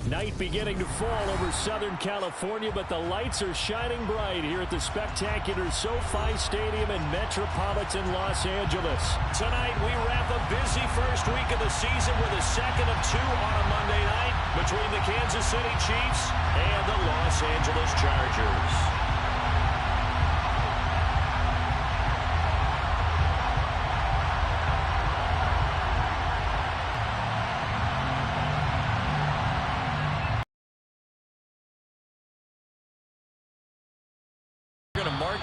Night beginning to fall over Southern California, but the lights are shining bright here at the spectacular SoFi Stadium in metropolitan Los Angeles. Tonight, we wrap a busy first week of the season with a second of two on a Monday night between the Kansas City Chiefs and the Los Angeles Chargers.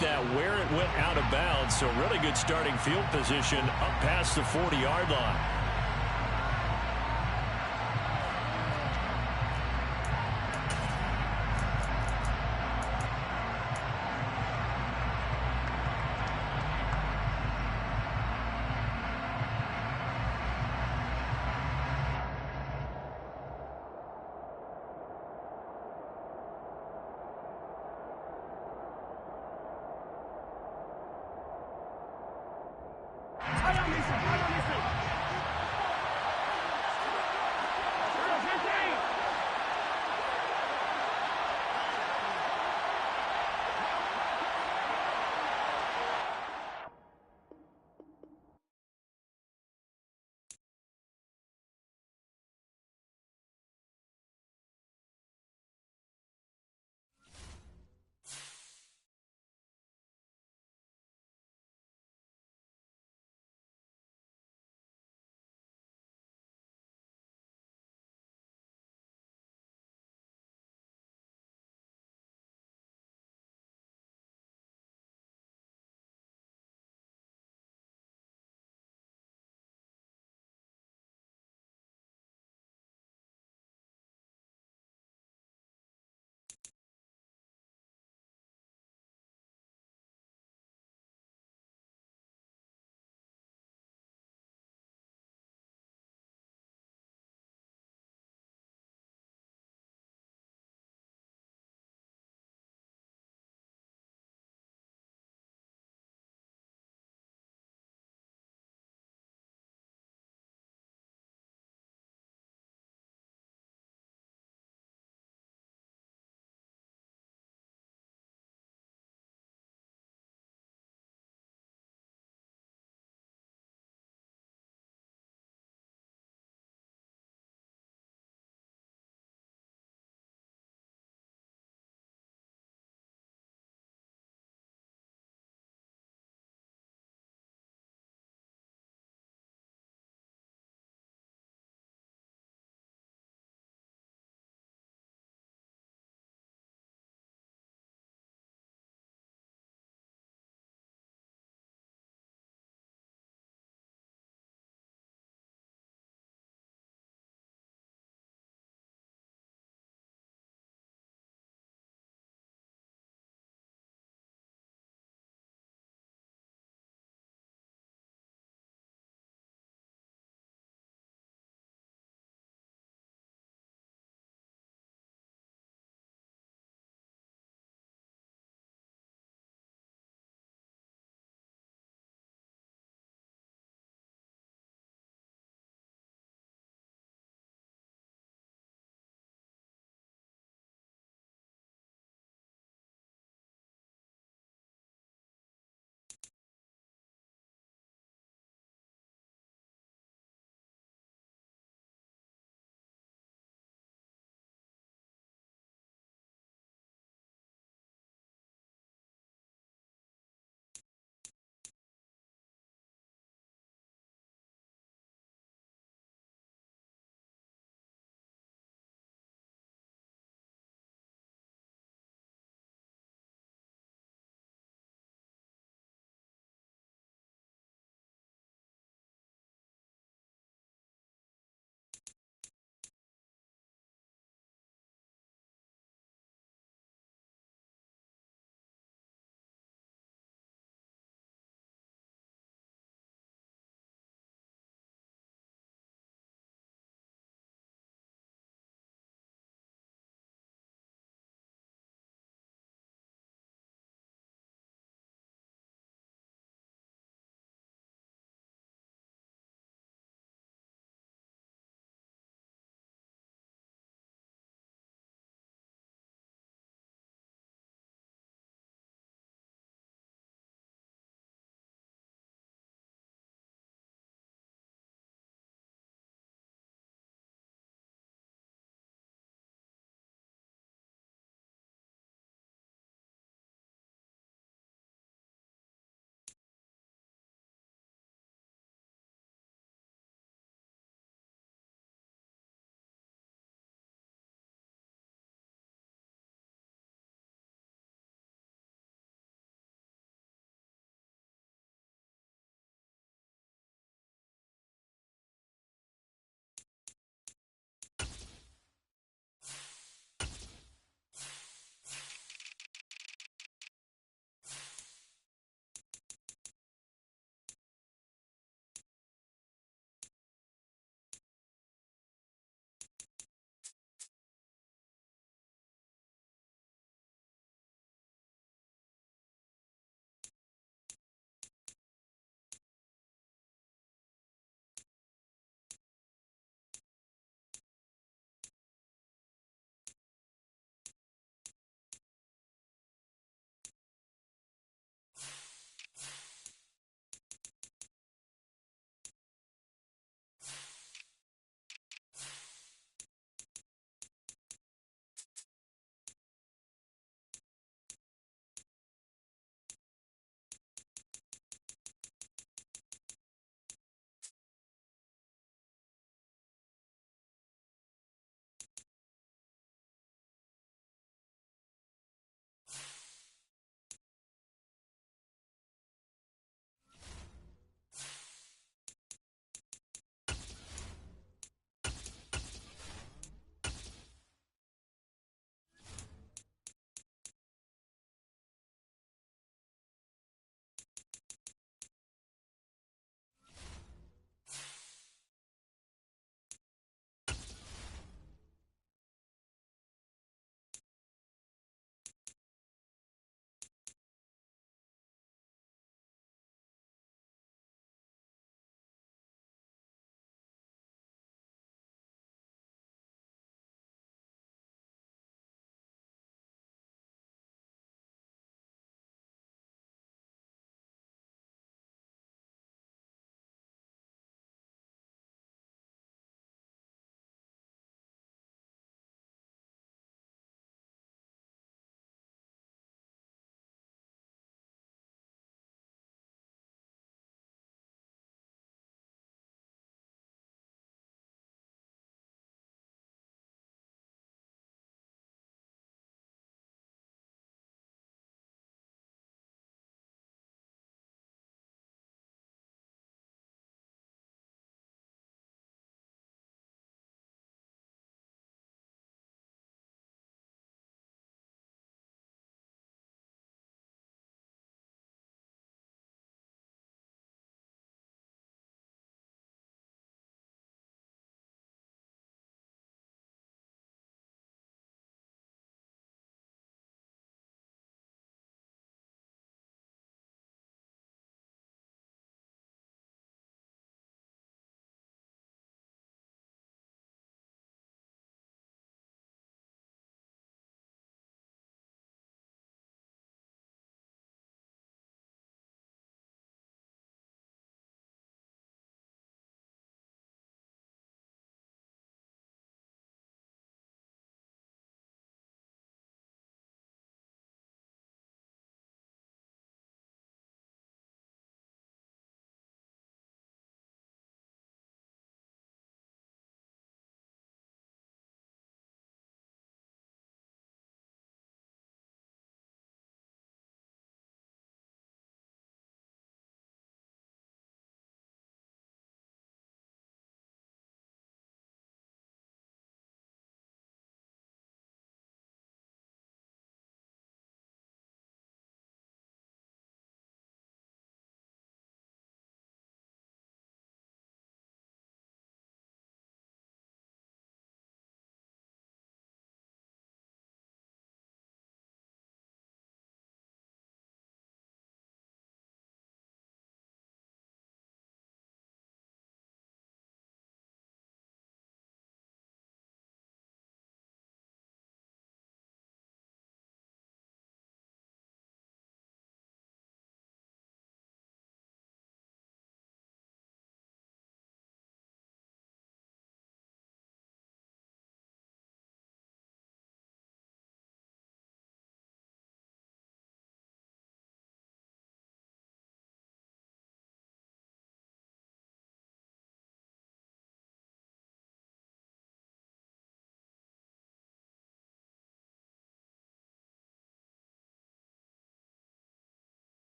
That where it went out of bounds, so really good starting field position up past the 40-yard line.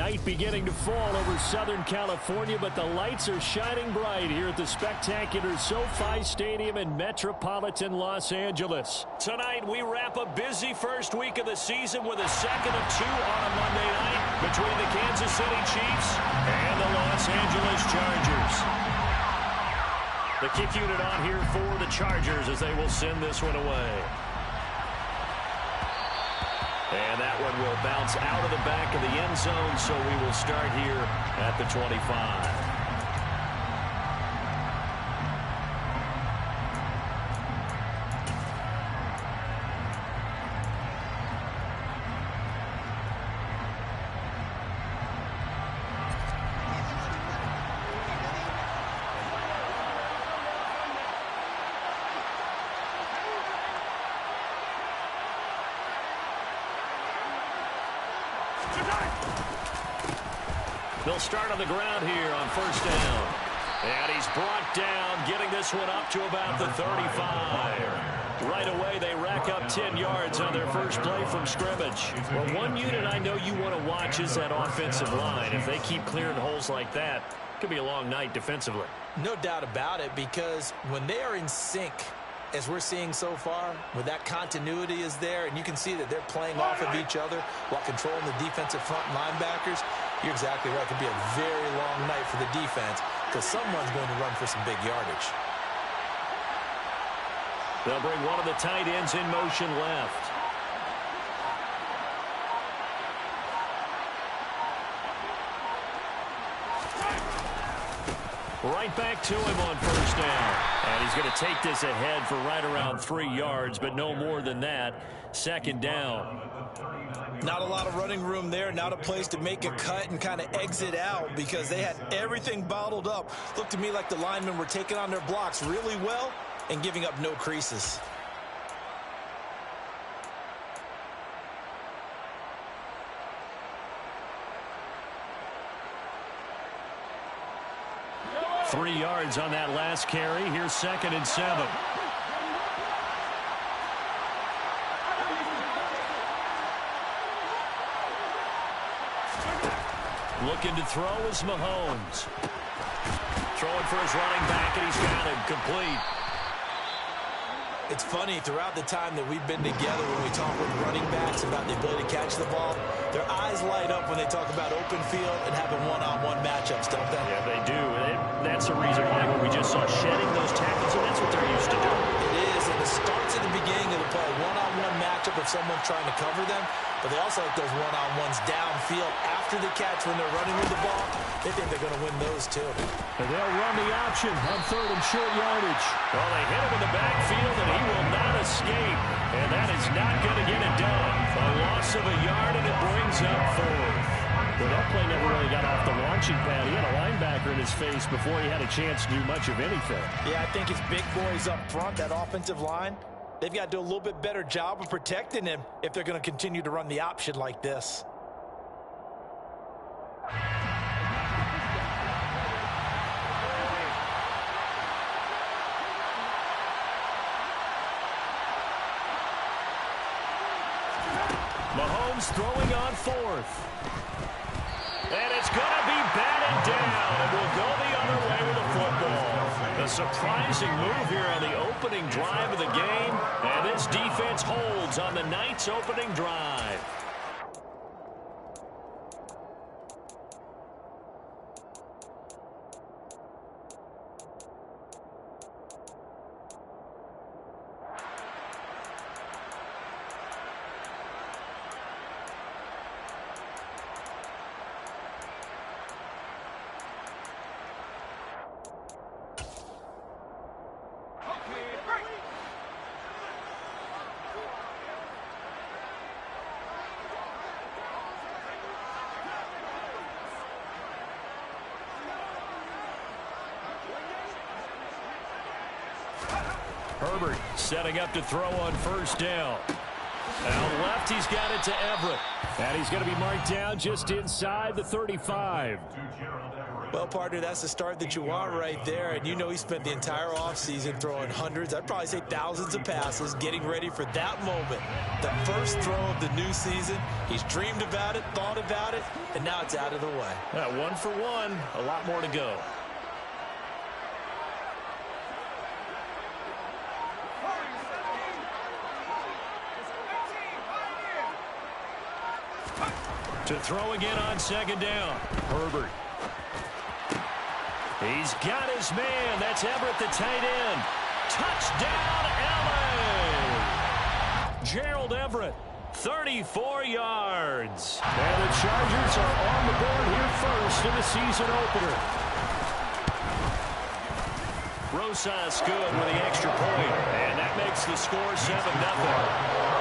Night beginning to fall over Southern California, but the lights are shining bright here at the spectacular SoFi Stadium in metropolitan Los Angeles. Tonight, we wrap a busy first week of the season with a second of two on a Monday night between the Kansas City Chiefs and the Los Angeles Chargers. The kick unit on here for the Chargers as they will send this one away. And that one will bounce out of the back of the end zone, so we will start here at the 25. They'll start on the ground here on first down. And he's brought down, getting this one up to about the 35. Right away, they rack up 10 yards on their first play from scrimmage. Well, one unit I know you want to watch is that offensive line. If they keep clearing holes like that, it could be a long night defensively. No doubt about it, because when they are in sync, as we're seeing so far, where that continuity is there, and you can see that they're playing off of each other while controlling the defensive front linebackers, you're exactly right. It could be a very long night for the defense because someone's going to run for some big yardage. They'll bring one of the tight ends in motion left. Right back to him on first down. And he's going to take this ahead for right around 3 yards, but no more than that. Second down. Not a lot of running room there. Not a place to make a cut and kind of exit out because they had everything bottled up. Looked to me like the linemen were taking on their blocks really well and giving up no creases. Three yards on that last carry. Here's 2nd and 7. Looking to throw is Mahomes. Throwing for his running back, and he's got him complete. It's funny, throughout the time that we've been together, when we talk with running backs about the ability to catch the ball, their eyes light up when they talk about open field and having one-on-one matchups, don't they? Yeah, they do. That's the reason why when we just saw shedding those tackles, and that's what they're used to doing. It is, and it starts at the beginning of the play. One-on-one matchup if someone's trying to cover them, but they also like those one-on-ones downfield after the catch when they're running with the ball. They think they're going to win those, too. And they'll run the option on 3rd and short yardage. Well, they hit him in the backfield, and he will not escape. And that is not going to get it done. A loss of a yard, and it brings up 4th. Well, that play never really got off the launching pad. He had a linebacker in his face before he had a chance to do much of anything. Yeah, I think his big boys up front, that offensive line, they've got to do a little bit better job of protecting him if they're going to continue to run the option like this. Mahomes throwing on 4th. And it's going to be batted down. And will go the other way with the football. A surprising move here on the opening drive of the game. And this defense holds on the night's opening drive. Herbert setting up to throw on first down. Out left, he's got it to Everett. And he's going to be marked down just inside the 35. Well, partner, that's the start that you want right there. And you know he spent the entire offseason throwing hundreds, I'd probably say thousands of passes, getting ready for that moment. The first throw of the new season. He's dreamed about it, thought about it, and now it's out of the way. 1 for 1, a lot more to go. To throw again on second down. Herbert. He's got his man. That's Everett, the tight end. Touchdown, LA! Gerald Everett, 34 yards. And the Chargers are on the board here first in the season opener. Rosas good with the extra point. And that makes the score 7-0.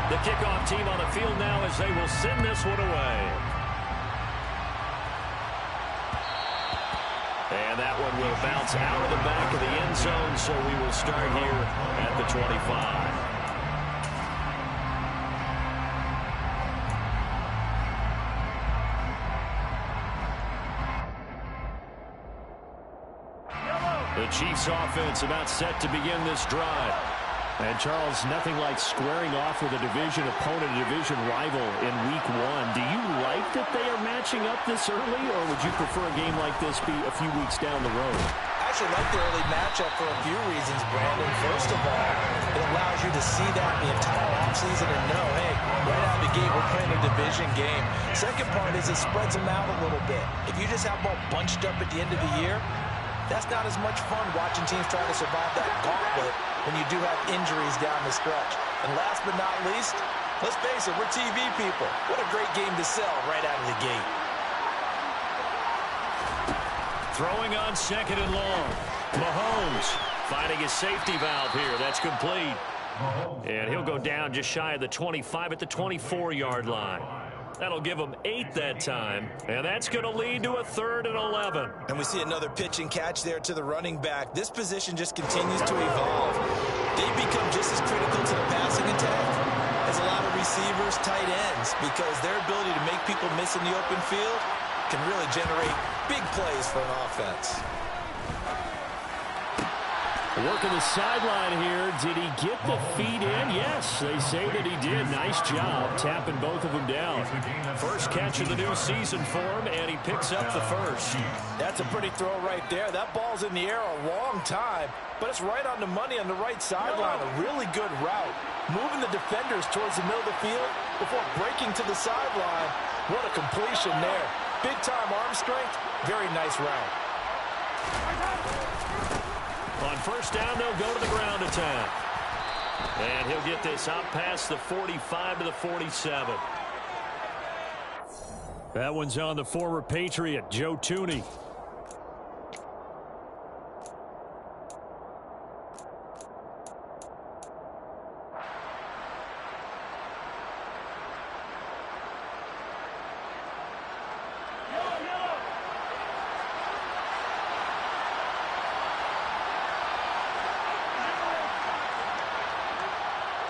The kickoff team on the field now as they will send this one away. And that one will bounce out of the back of the end zone, so we will start here at the 25. The Chiefs offense about set to begin this drive. And, Charles, nothing like squaring off with a division opponent, a division rival in Week 1. Do you like that they are matching up this early, or would you prefer a game like this be a few weeks down the road? I actually like the early matchup for a few reasons, Brandon. First of all, it allows you to see that the entire offseason and know, hey, right out of the gate, we're playing a division game. Second part is it spreads them out a little bit. If you just have them all bunched up at the end of the year, that's not as much fun watching teams try to survive that gauntlet when you do have injuries down the stretch. And last but not least, let's face it, we're TV people. What a great game to sell right out of the gate. Throwing on second and long. Mahomes finding his safety valve here. That's complete. And he'll go down just shy of the 25 at the 24-yard line. That'll give them 8 that time, and that's going to lead to a 3rd and 11. And we see another pitch and catch there to the running back. This position just continues to evolve. They become just as critical to the passing attack as a lot of receivers, tight ends, because their ability to make people miss in the open field can really generate big plays for an offense. Working the sideline here. Did he get the feet in? Yes, they say that he did. Nice job tapping both of them down. First catch of the new season for him, and he picks up the first. That's a pretty throw right there. That ball's in the air a long time, but it's right on the money on the right sideline. A really good route. Moving the defenders towards the middle of the field before breaking to the sideline. What a completion there. Big-time arm strength. Very nice route. On first down, they'll go to the ground attack. And he'll get this out past the 45 to the 47. That one's on the former Patriot, Joe Thuney.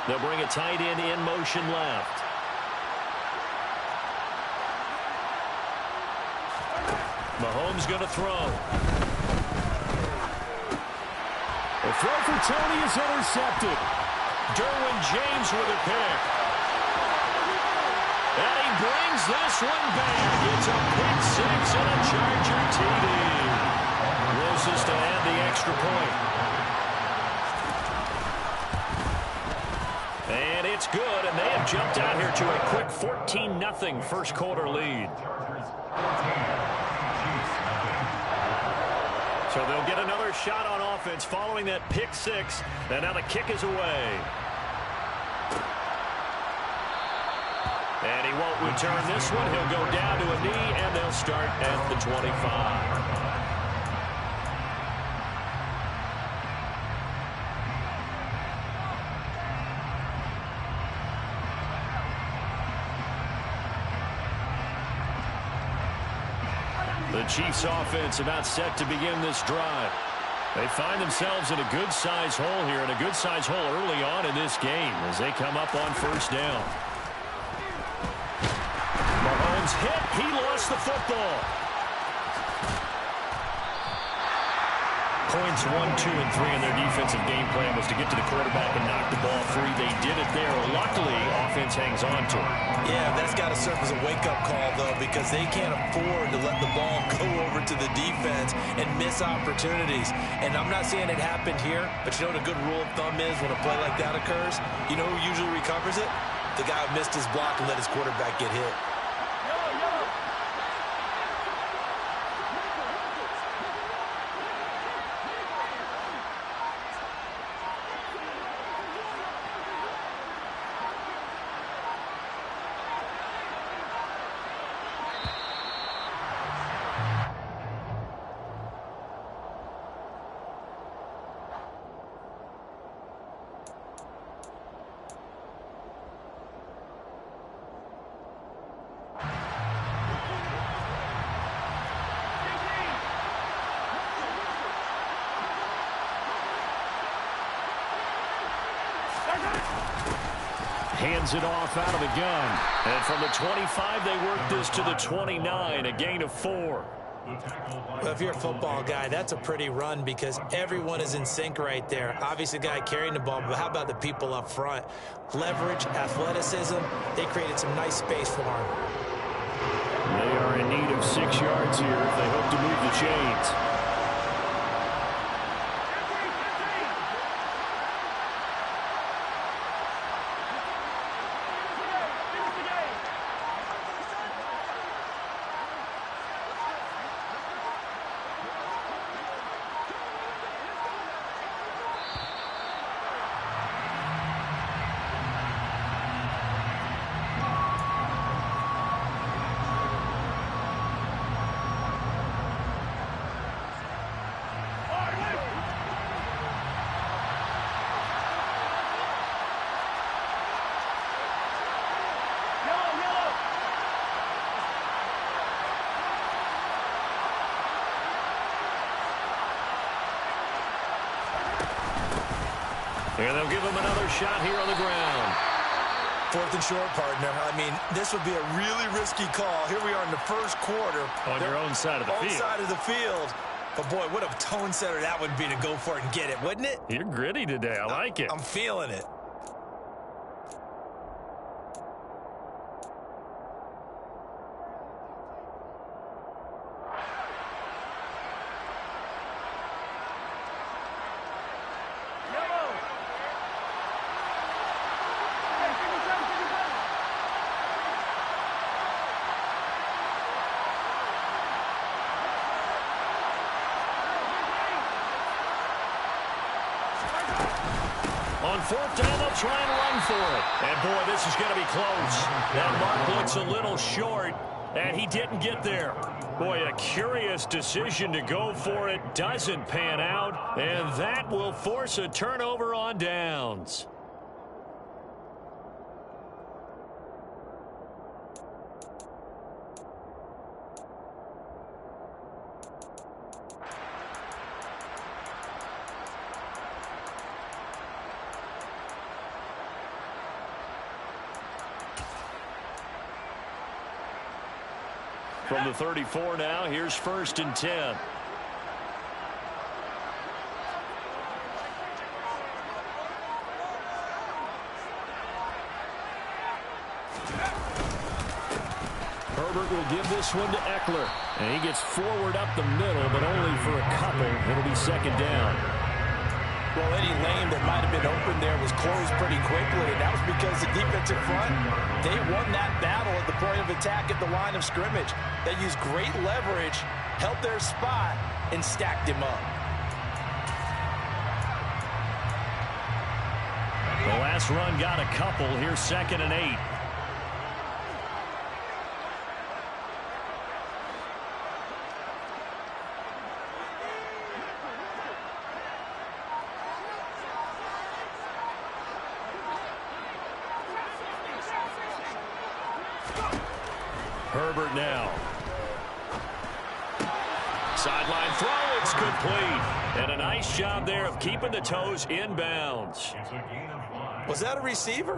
They'll bring a tight end in motion left. Mahomes going to throw. The throw for Tony is intercepted. Derwin James with a pick. And he brings this one back. It's a pick six and a Charger TD. Closest to add the extra point. And it's good, and they have jumped out here to a quick 14-0 first quarter lead. So they'll get another shot on offense following that pick six, and now the kick is away. And he won't return this one. He'll go down to a knee, and they'll start at the 25. The Chiefs offense about set to begin this drive. They find themselves in a good-sized hole here, and a good-sized hole early on in this game as they come up on first down. Mahomes hit. He lost the football. Points 1, 2, and 3 in their defensive game plan was to get to the quarterback and knock the ball free. They did it there. Luckily, offense hangs on to it. Yeah, that's got to serve as a wake-up call, though, because they can't afford to let the ball go over to the defense and miss opportunities. And I'm not saying it happened here, but you know what a good rule of thumb is when a play like that occurs? You know who usually recovers it? The guy who missed his block and let his quarterback get hit. Hands it off out of the gun. And from the 25, they work this to the 29, a gain of 4. Well, if you're a football guy, that's a pretty run because everyone is in sync right there. Obviously, the guy carrying the ball, but how about the people up front? Leverage, athleticism, they created some nice space for him. They are in need of 6 yards here if they hope to move the chains. And they'll give him another shot here on the ground. 4th and short, partner. I mean, this would be a really risky call. Here we are in the first quarter. On your own side of the field. Own side of the field. But, boy, what a tone setter that would be to go for it and get it, wouldn't it? You're gritty today. I like it. I'm feeling it. On 4th down, they'll try and run for it. And, boy, this is going to be close. That mark looks a little short, and he didn't get there. Boy, a curious decision to go for it. Doesn't pan out, and that will force a turnover on downs. From the 34 now, here's 1st and 10. Herbert will give this one to Eckler. And he gets forward up the middle, but only for a couple. It'll be 2nd down. Well, any lane that might have been open there was closed pretty quickly, and that was because the defensive front, they won that battle at the point of attack at the line of scrimmage. They used great leverage, held their spot, and stacked him up. The last run got a couple. Here's 2nd and 8. Herbert now. Sideline throw, it's complete. And a nice job there of keeping the toes in bounds. Was that a receiver?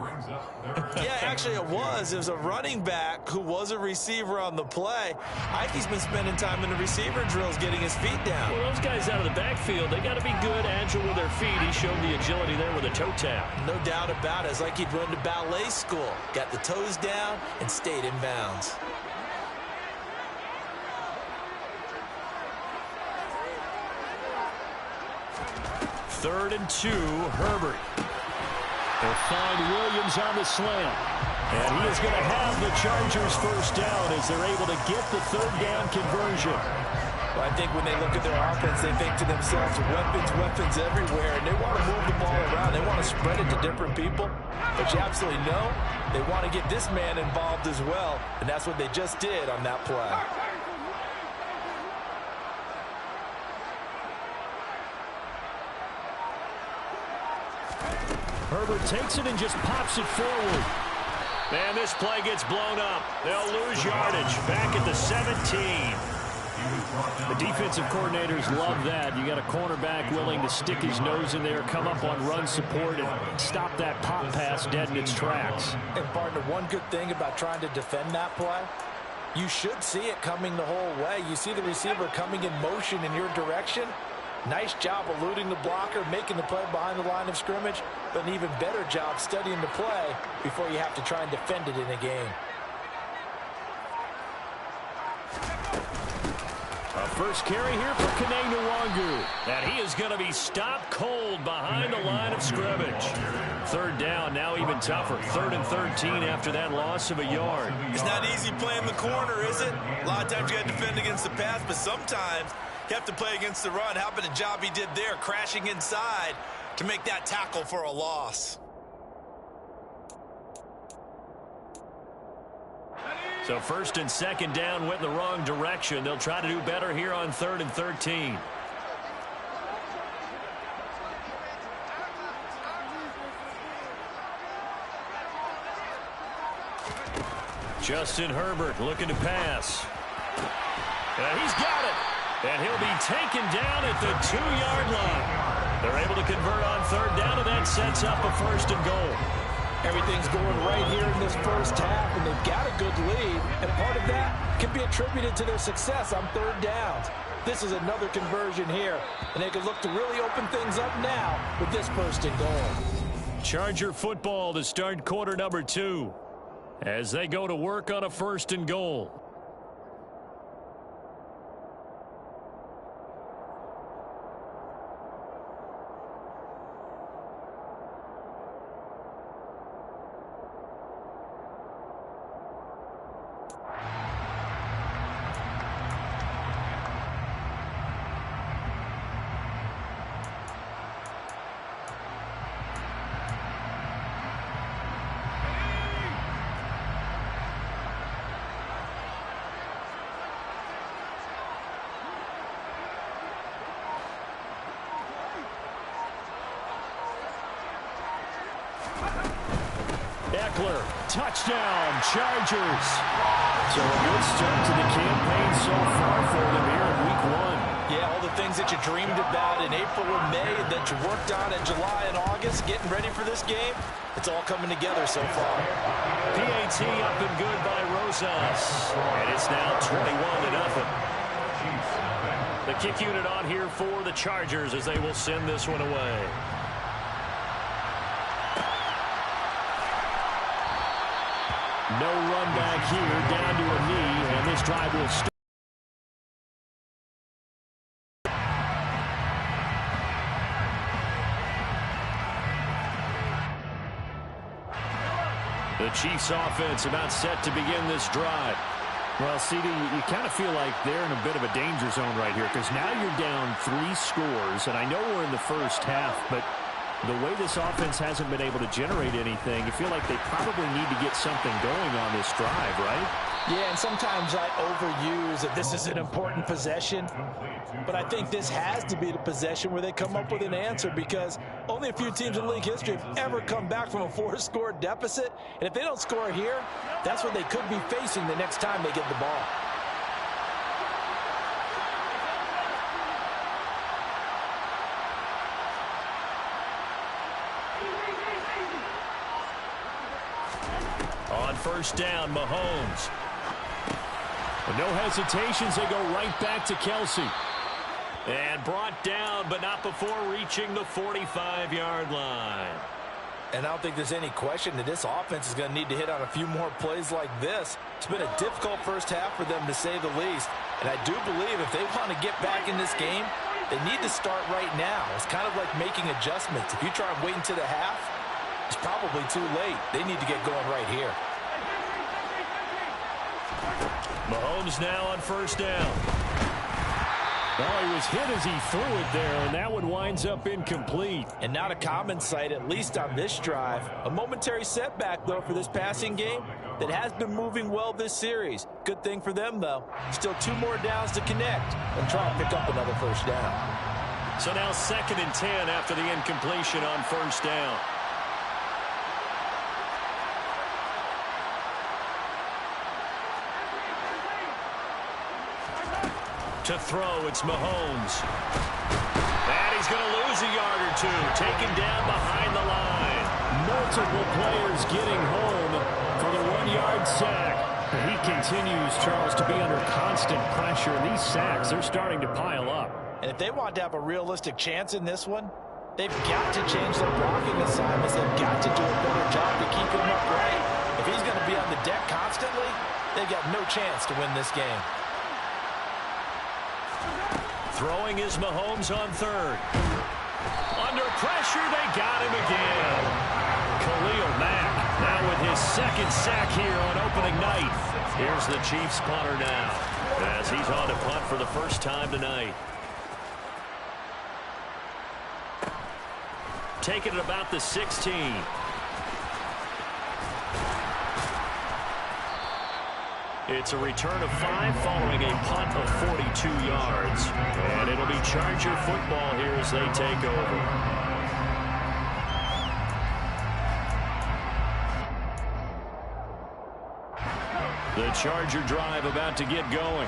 Yeah, actually it was. It was a running back who was a receiver on the play. Ike's been spending time in the receiver drills getting his feet down. Well, those guys out of the backfield, they got to be good, agile with their feet. He showed the agility there with a toe tap. No doubt about it. It's like he'd run to ballet school. Got the toes down and stayed in bounds. Third and 2, Herbert. They'll find Williams on the slant. And he is going to have the Chargers first down as they're able to get the third down conversion. Well, I think when they look at their offense, they think to themselves, weapons everywhere. And they want to move the ball around. They want to spread it to different people. But you absolutely know they want to get this man involved as well. And that's what they just did on that play. Herbert takes it and just pops it forward. And this play gets blown up. They'll lose yardage back at the 17. The defensive coordinators love that. You got a cornerback willing to stick his nose in there, come up on run support, and stop that pop pass dead in its tracks. And partner, one good thing about trying to defend that play, you should see it coming the whole way. You see the receiver coming in motion in your direction. Nice job eluding the blocker, making the play behind the line of scrimmage, but an even better job studying the play before you have to try and defend it in a game. A first carry here for Kene Nwangu. And he is going to be stopped cold behind the line of scrimmage. Third down, now even tougher. 3rd and 13 after that loss of a yard. It's not easy playing the corner, is it? A lot of times you got to defend against the pass, but sometimes you have to play against the run. How about the job he did there, crashing inside to make that tackle for a loss? So 1st and 2nd down went in the wrong direction. They'll try to do better here on 3rd and 13. Justin Herbert looking to pass. And he's got it. And he'll be taken down at the 2-yard line. They're able to convert on 3rd down, and that sets up a 1st and goal. Everything's going right here in this first half, and they've got a good lead. And part of that can be attributed to their success on 3rd downs. This is another conversion here, and they can look to really open things up now with this 1st and goal. Charger football to start quarter number 2 as they go to work on a 1st and goal. Touchdown, Chargers. So a good start to the campaign so far for them here in week 1. Yeah, all the things that you dreamed about in April and May and that you worked on in July and August, getting ready for this game, it's all coming together so far. PAT up and good by Rzsl. And it's now 21-0. The kick unit on here for the Chargers as they will send this one away. No run back here, down to a knee, and this drive will start. The Chiefs offense about set to begin this drive. Well, CD, you kind of feel like they're in a bit of a danger zone right here because now you're down 3 scores, and I know we're in the first half, but the way this offense hasn't been able to generate anything, you feel like they probably need to get something going on this drive, right? Yeah, and sometimes I overuse that this is an important possession, but I think this has to be the possession where they come up with an answer because only a few teams in league history have ever come back from a 4-score deficit, and if they don't score here, that's what they could be facing the next time they get the ball. first down, Mahomes. With no hesitations, they go right back to Kelsey. And brought down, but not before reaching the 45-yard line. And I don't think there's any question that this offense is going to need to hit on a few more plays like this. It's been a difficult first half for them, to say the least. And I do believe if they want to get back in this game, they need to start right now. It's kind of like making adjustments. If you try and wait until the half, it's probably too late. They need to get going right here. Mahomes now on first down. Well, he was hit as he threw it there, and that one winds up incomplete. And not a common sight, at least on this drive. A momentary setback, though, for this passing game that has been moving well this series. Good thing for them, though. Still 2 more downs to connect and try and pick up another first down. So now 2nd and 10 after the incompletion on first down. To throw, it's Mahomes. And he's going to lose a yard or 2. Taken down behind the line. Multiple players getting home for the 1-yard sack. But he continues, Charles, to be under constant pressure. And these sacks, they're starting to pile up. And if they want to have a realistic chance in this one, they've got to change their blocking assignments. They've got to do a better job to keep him upright. If he's going to be on the deck constantly, they've got no chance to win this game. Throwing is Mahomes on 3rd. Under pressure, they got him again. Khalil Mack now with his 2nd sack here on opening night. Here's the Chiefs punter now as he's on to punt for the first time tonight. Taking it about the 16. It's a return of 5 following a punt of 42 yards. And it'll be Charger football here as they take over. The Charger drive about to get going.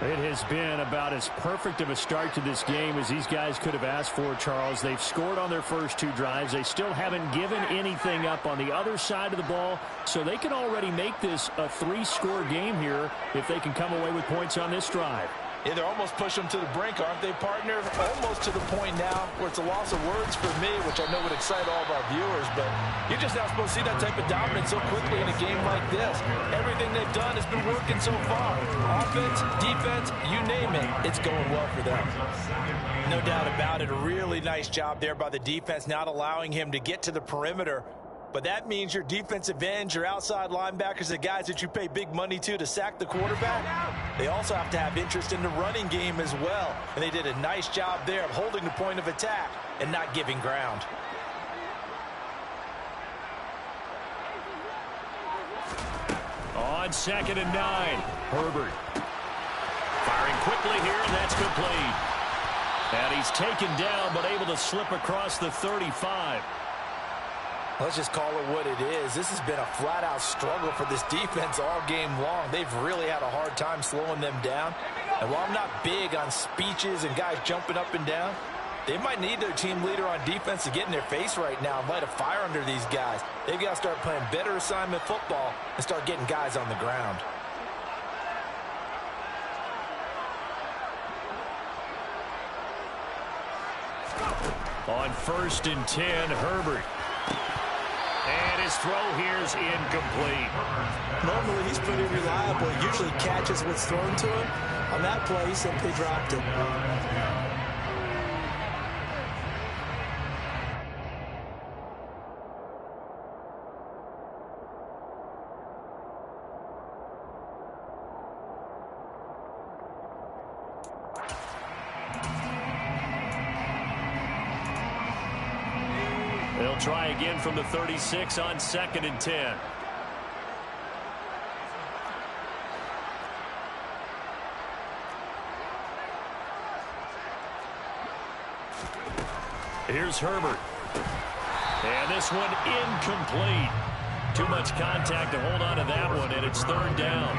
It has been about as perfect of a start to this game as these guys could have asked for, Charles. They've scored on their first 2 drives. They still haven't given anything up on the other side of the ball, so they can already make this a 3-score game here if they can come away with points on this drive. Yeah, they're almost pushing them to the brink, aren't they, partner? Almost to the point now where it's a loss of words for me, which I know would excite all of our viewers, but you're just not supposed to see that type of dominance so quickly in a game like this. Everything they've done has been working so far. Offense, defense, you name it, it's going well for them. No doubt about it, a really nice job there by the defense, not allowing him to get to the perimeter. But that means your defensive ends, your outside linebackers, the guys that you pay big money to sack the quarterback, they also have to have interest in the running game as well. And they did a nice job there of holding the point of attack and not giving ground. On 2nd and 9, Herbert. Firing quickly here, and that's complete. And he's taken down, but able to slip across the 35. Let's just call it what it is. This has been a flat-out struggle for this defense all game long. They've really had a hard time slowing them down. And while I'm not big on speeches and guys jumping up and down, they might need their team leader on defense to get in their face right now and light a fire under these guys. They've got to start playing better assignment football and start getting guys on the ground. On 1st and 10, Herbert. And his throw here is incomplete. Normally, he's pretty reliable. He usually catches what's thrown to him. On that play, he simply dropped it. They'll try again from the 36 on 2nd and 10. Here's Herbert. And this one incomplete. Too much contact to hold on to that one, and it's 3rd down.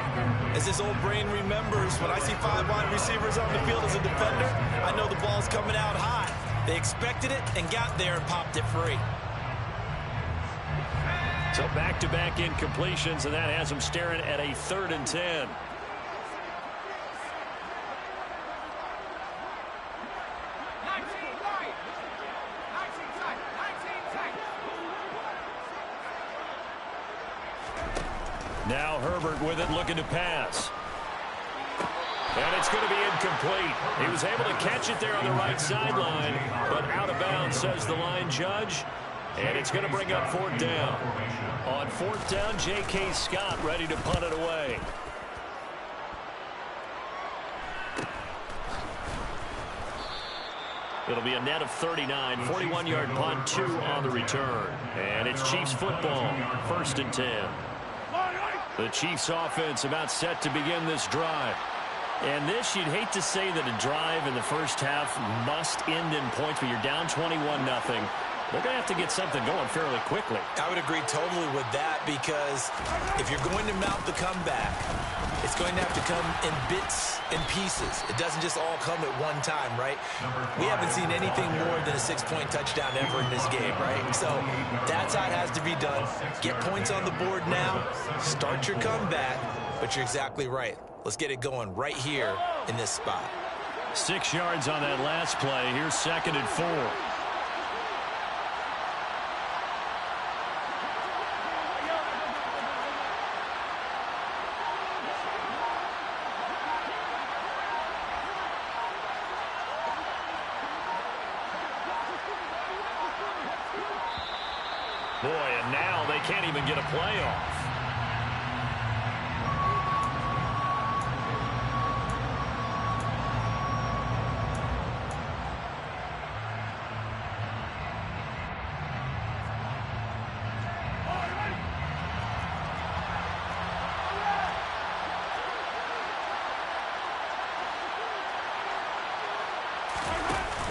As his old brain remembers, when I see 5 wide receivers on the field as a defender, I know the ball's coming out hot. They expected it and got there and popped it free. So back-to-back incompletions, and that has him staring at a 3rd and 10. Now Herbert with it, looking to pass. And it's going to be incomplete. He was able to catch it there on the right sideline, but out of bounds, says the line judge. And it's going to bring up 4th down. On 4th down, J.K. Scott ready to punt it away. It'll be a net of 39, 41-yard punt, 2 on the return. And it's Chiefs football, 1st and 10. The Chiefs offense about set to begin this drive. And this, you'd hate to say that a drive in the first half must end in points, but you're down 21-0. They're going to have to get something going fairly quickly. I would agree totally with that, because if you're going to mount the comeback, it's going to have to come in bits and pieces. It doesn't just all come at one time, right? We haven't seen anything more than a 6-point touchdown ever in this game, right? So that's how it has to be done. Get points on the board now. Start your comeback. But you're exactly right. Let's get it going right here in this spot. 6 yards on that last play. Here's 2nd and 4. Boy, and now they can't even get a play off.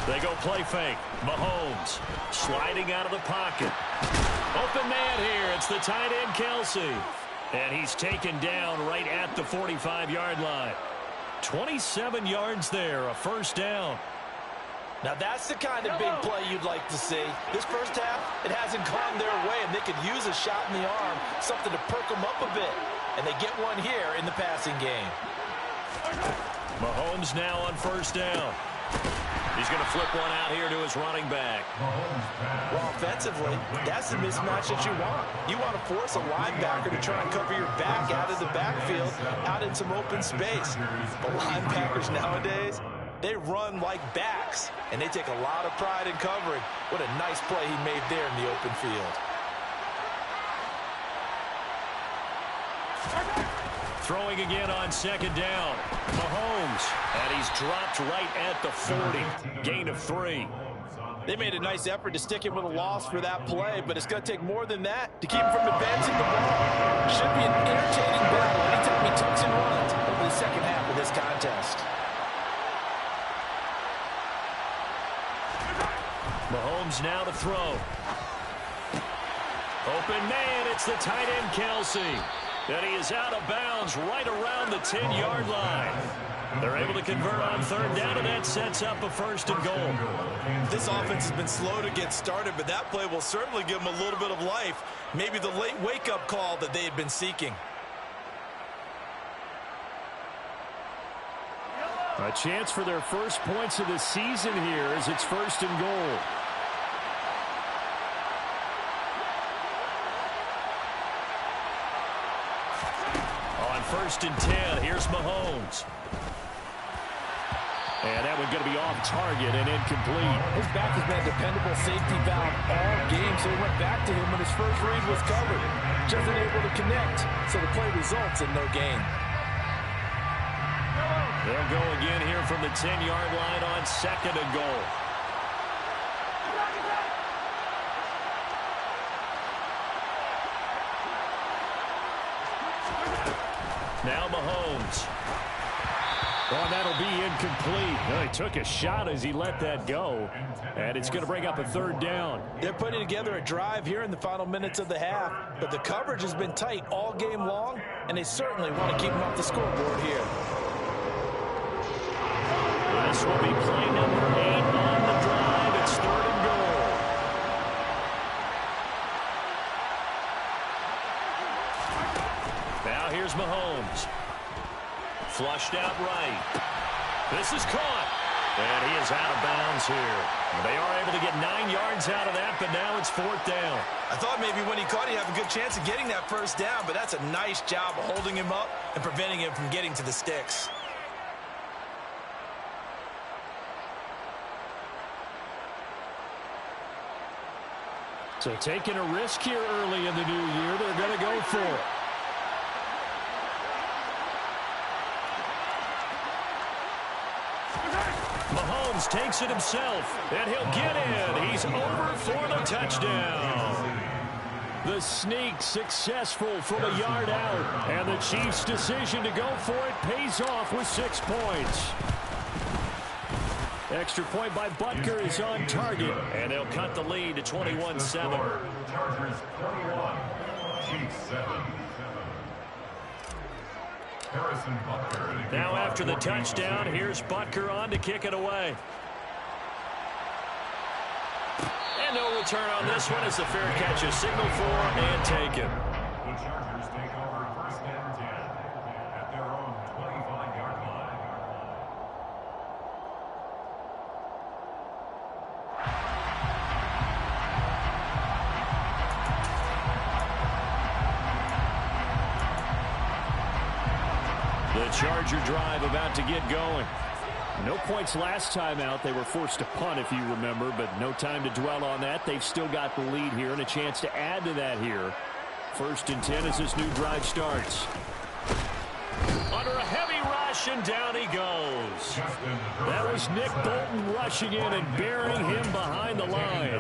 They go play fake. Mahomes sliding out of the pocket. Open man here. It's the tight end, Kelsey. And he's taken down right at the 45-yard line. 27 yards there, a 1st down. Now that's the kind of big play you'd like to see. This first half, it hasn't gone their way, and they could use a shot in the arm, something to perk them up a bit. And they get one here in the passing game. Mahomes now on 1st down. He's going to flip one out here to his running back. Well, offensively, that's the mismatch that you want. You want to force a linebacker to try and cover your back out of the backfield, out in some open space. But linebackers nowadays, they run like backs, and they take a lot of pride in covering. What a nice play he made there in the open field. Throwing again on 2nd down. Mahomes. And he's dropped right at the 40. Gain of 3. They made a nice effort to stick him with a loss for that play, but it's going to take more than that to keep him from advancing the ball. Should be an entertaining battle anytime he tucks and runs over the second half of this contest. Mahomes now to throw. Open man, it's the tight end, Kelsey. And he is out of bounds right around the 10-yard line. They're able to convert on 3rd down, and that sets up a 1st and goal. This offense has been slow to get started, but that play will certainly give them a little bit of life. Maybe the late wake-up call that they had been seeking. A chance for their first points of the season here as it's 1st and goal. On 1st and 10, here's Mahomes. And that one's going to be off target and incomplete. His back has been a dependable safety valve all game, so he went back to him when his first read was covered. Just unable to connect, so the play results in no gain. They'll go again here from the 10-yard line on 2nd and goal. Now Mahomes. Oh, that'll be incomplete. Well, he took a shot as he let that go. And it's going to bring up a 3rd down. They're putting together a drive here in the final minutes of the half, but the coverage has been tight all game long, and they certainly want to keep them off the scoreboard here. This will be play number 8 on the drive. It's 3rd and goal. Here's Mahomes. Flushed out right. This is caught. And he is out of bounds here. They are able to get 9 yards out of that, but now it's 4th down. I thought maybe when he caught, he'd have a good chance of getting that first down, but that's a nice job of holding him up and preventing him from getting to the sticks. So taking a risk here early in the new year, they're going to go for it. Mahomes takes it himself, and he'll get in. He's over for the touchdown. The sneak successful from a yard out, and the Chiefs' decision to go for it pays off with 6 points. Extra point by Butker is on target, and they'll cut the lead to 21-7. Chargers 21, Chiefs 7. Now after the touchdown, here's Butker on to kick it away. And no return on this one as the fair catch is signaled for and taken. The Chargers take over 1st and 10 at their own 25-yard line. The Charger drive about to get going. No points last time out. They were forced to punt, if you remember, but no time to dwell on that. They've still got the lead here and a chance to add to that here. 1st and 10 as this new drive starts. Under a heavy rush, and down he goes. That was Nick Bolton rushing in and burying him behind the line.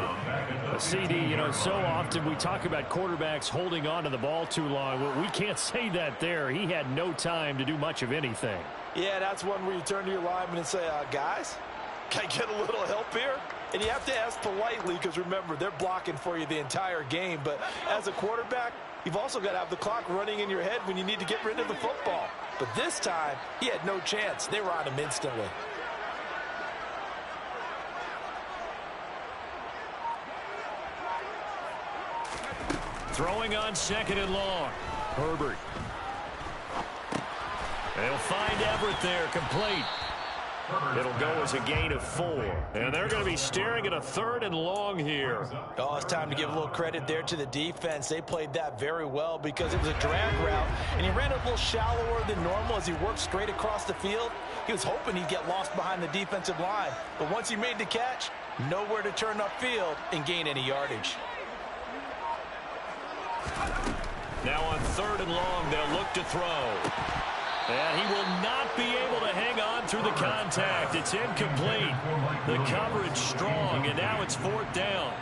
A CD, you know, so often we talk about quarterbacks holding on to the ball too long. Well, we can't say that there. He had no time to do much of anything. Yeah, that's one where you turn to your lineman and say, guys, can I get a little help here? And you have to ask politely because, remember, they're blocking for you the entire game. But as a quarterback, you've also got to have the clock running in your head when you need to get rid of the football. But this time, he had no chance. They were on him instantly. Throwing on 2nd and long. Herbert. They'll find Everett there, complete. It'll go as a gain of 4. And they're going to be staring at a 3rd and long here. Oh, it's time to give a little credit there to the defense. They played that very well because it was a drag route, and he ran a little shallower than normal as he worked straight across the field. He was hoping he'd get lost behind the defensive line. But once he made the catch, nowhere to turn upfield and gain any yardage. Now on 3rd and long, they'll look to throw. And he will not be able to hang on through the contact. It's incomplete. The coverage strong, and now it's 4th down.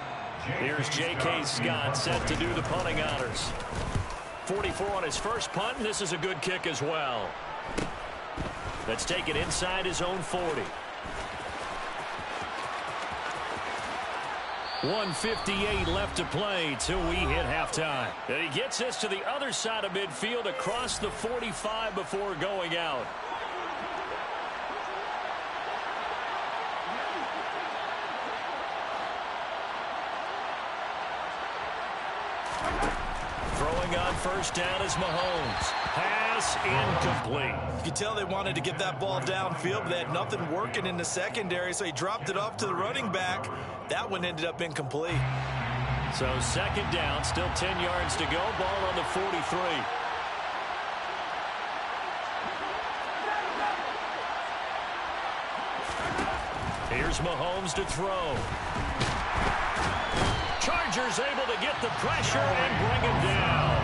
Here's J.K. Scott set to do the punting honors. 44 on his first punt, and this is a good kick as well. Let's take it inside his own 40. 1:58 left to play till we hit halftime. And he gets us to the other side of midfield across the 45 before going out. Throwing on 1st down is Mahomes. Pass incomplete. You could tell they wanted to get that ball downfield, but they had nothing working in the secondary, so he dropped it off to the running back. That one ended up incomplete. So 2nd down, still 10 yards to go. Ball on the 43. Here's Mahomes to throw. Chargers able to get the pressure and bring him down.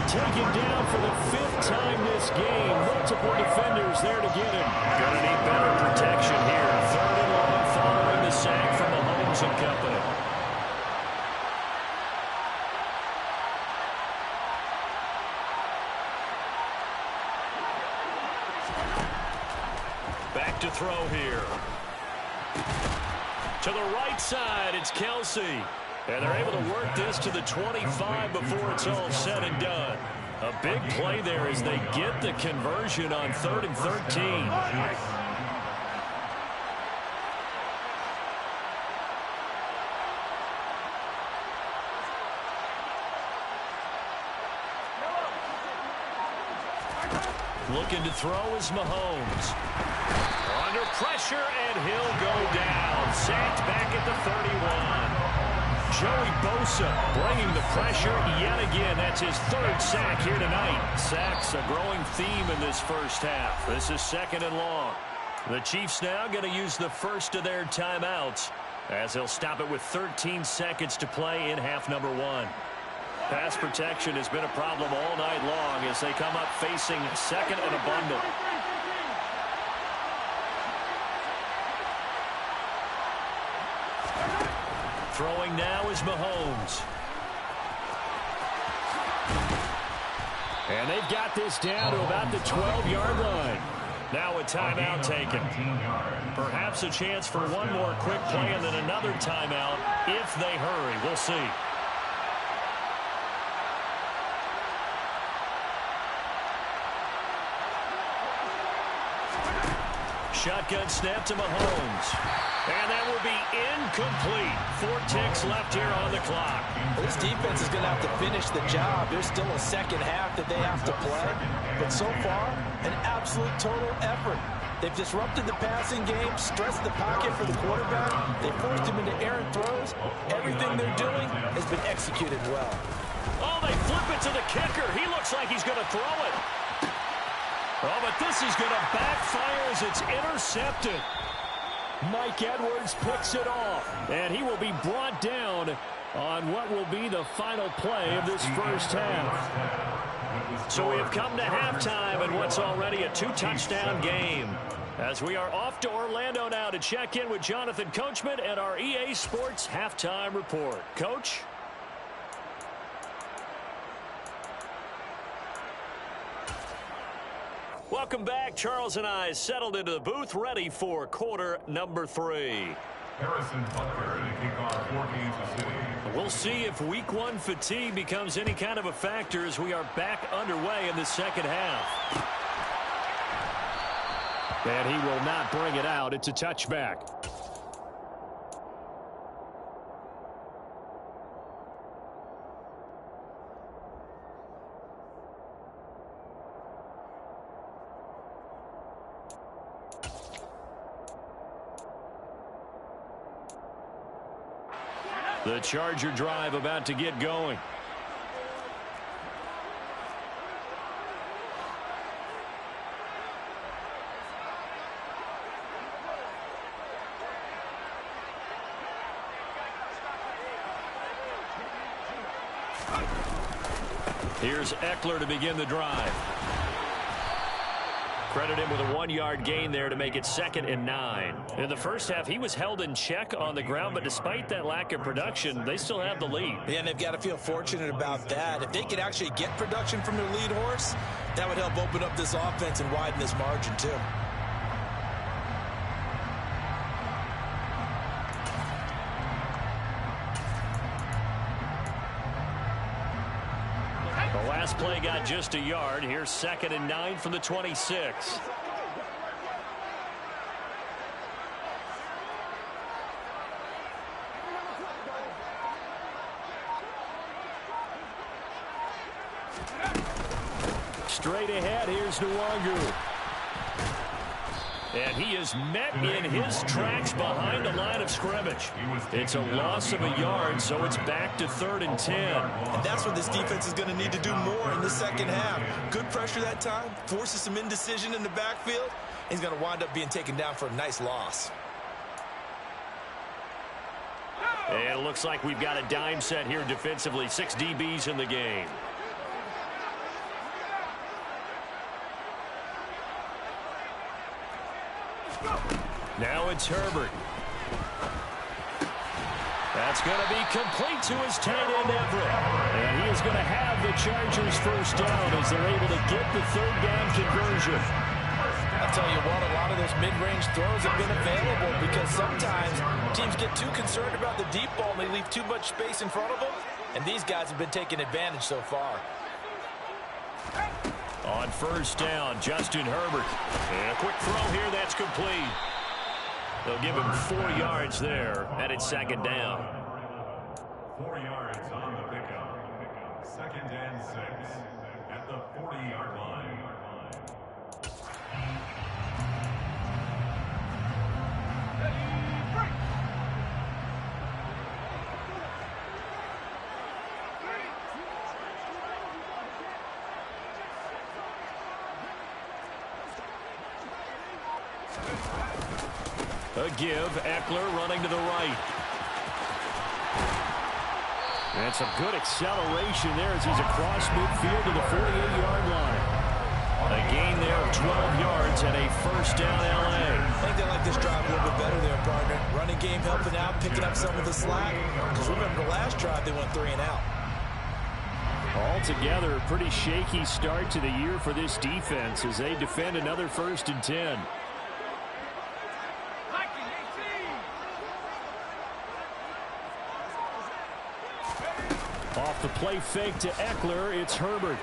Taken down for the 5th time this game. Multiple defenders there to get him. Gonna need better protection here. 3rd and long following the sack from Mahomes and company. Back to throw here. To the right side, it's Kelsey. And they're able to work this to the 25 before it's all said and done. A big play there as they get the conversion on 3rd and 13. Looking to throw is Mahomes. Under pressure, and he'll go down. Sacked back at the 31. Joey Bosa bringing the pressure yet again. That's his third sack here tonight. Sacks a growing theme in this first half. This is 2nd and long. The Chiefs now going to use the first of their timeouts as they'll stop it with 13 seconds to play in half number 1. Pass protection has been a problem all night long as they come up facing 2nd and a bundle. Throwing now is Mahomes. And they've got this down to about the 12-yard line. Now a timeout taken. Perhaps a chance for one more quick play and then another timeout if they hurry. We'll see. Shotgun snap to Mahomes. And that will be incomplete. 4 ticks left here on the clock. This defense is going to have to finish the job. There's still a second half that they have to play. But so far, an absolute total effort. They've disrupted the passing game, stressed the pocket for the quarterback. They forced him into errant throws. Everything they're doing has been executed well. Oh, they flip it to the kicker. He looks like he's going to throw it. Oh, but this is going to backfire as it's intercepted. Mike Edwards picks it off, and he will be brought down on what will be the final play of this first half. So we have come to halftime in what's already a 2-touchdown game. As we are off to Orlando now to check in with Jonathan Coachman and our EA Sports Halftime Report. Coach? Welcome back. Charles and I settled into the booth, ready for quarter number 3. Harrison Butker to kick off for Kansas City. We'll see if week 1 fatigue becomes any kind of a factor as we are back underway in the second half. And he will not bring it out. It's a touchback. The Charger drive about to get going. Here's Eckler to begin the drive. Credit him with a 1-yard gain there to make it 2nd and 9. In the first half, he was held in check on the ground, but despite that lack of production, they still have the lead. Yeah, and they've got to feel fortunate about that. If they could actually get production from their lead horse, that would help open up this offense and widen this margin, too. The last play got just a yard. Here's 2nd and 9 from the 26. Straight ahead, here's Nwangu. And he is met in his tracks behind the line of scrimmage. It's a loss of a yard, so it's back to 3rd and 10. And that's what this defense is going to need to do more in the second half. Good pressure that time, forces some indecision in the backfield. He's going to wind up being taken down for a nice loss. And it looks like we've got a dime set here defensively. 6 DBs in the game. Now it's Herbert. That's going to be complete to his tight end, Everett. And he is going to have the Chargers first down as they're able to get the 3rd down conversion. I'll tell you what, a lot of those mid-range throws have been available because sometimes teams get too concerned about the deep ball and they leave too much space in front of them. And these guys have been taking advantage so far. On first down, Justin Herbert. And a quick throw here, that's complete. They'll give him 4 yards there, and it's 2nd down. 4 yards on the pickup. 2nd and 6 at the 40-yard line. A give. Eckler running to the right. And some good acceleration there as he's across midfield to the 48-yard line. A gain there of 12 yards and a first down L.A. I think they like this drive a little bit better there, partner. Running game helping out, picking up some of the slack. Because remember, the last drive they went 3 and out. Altogether, a pretty shaky start to the year for this defense as they defend another 1st and 10. Off the play fake to Eckler, it's Herbert.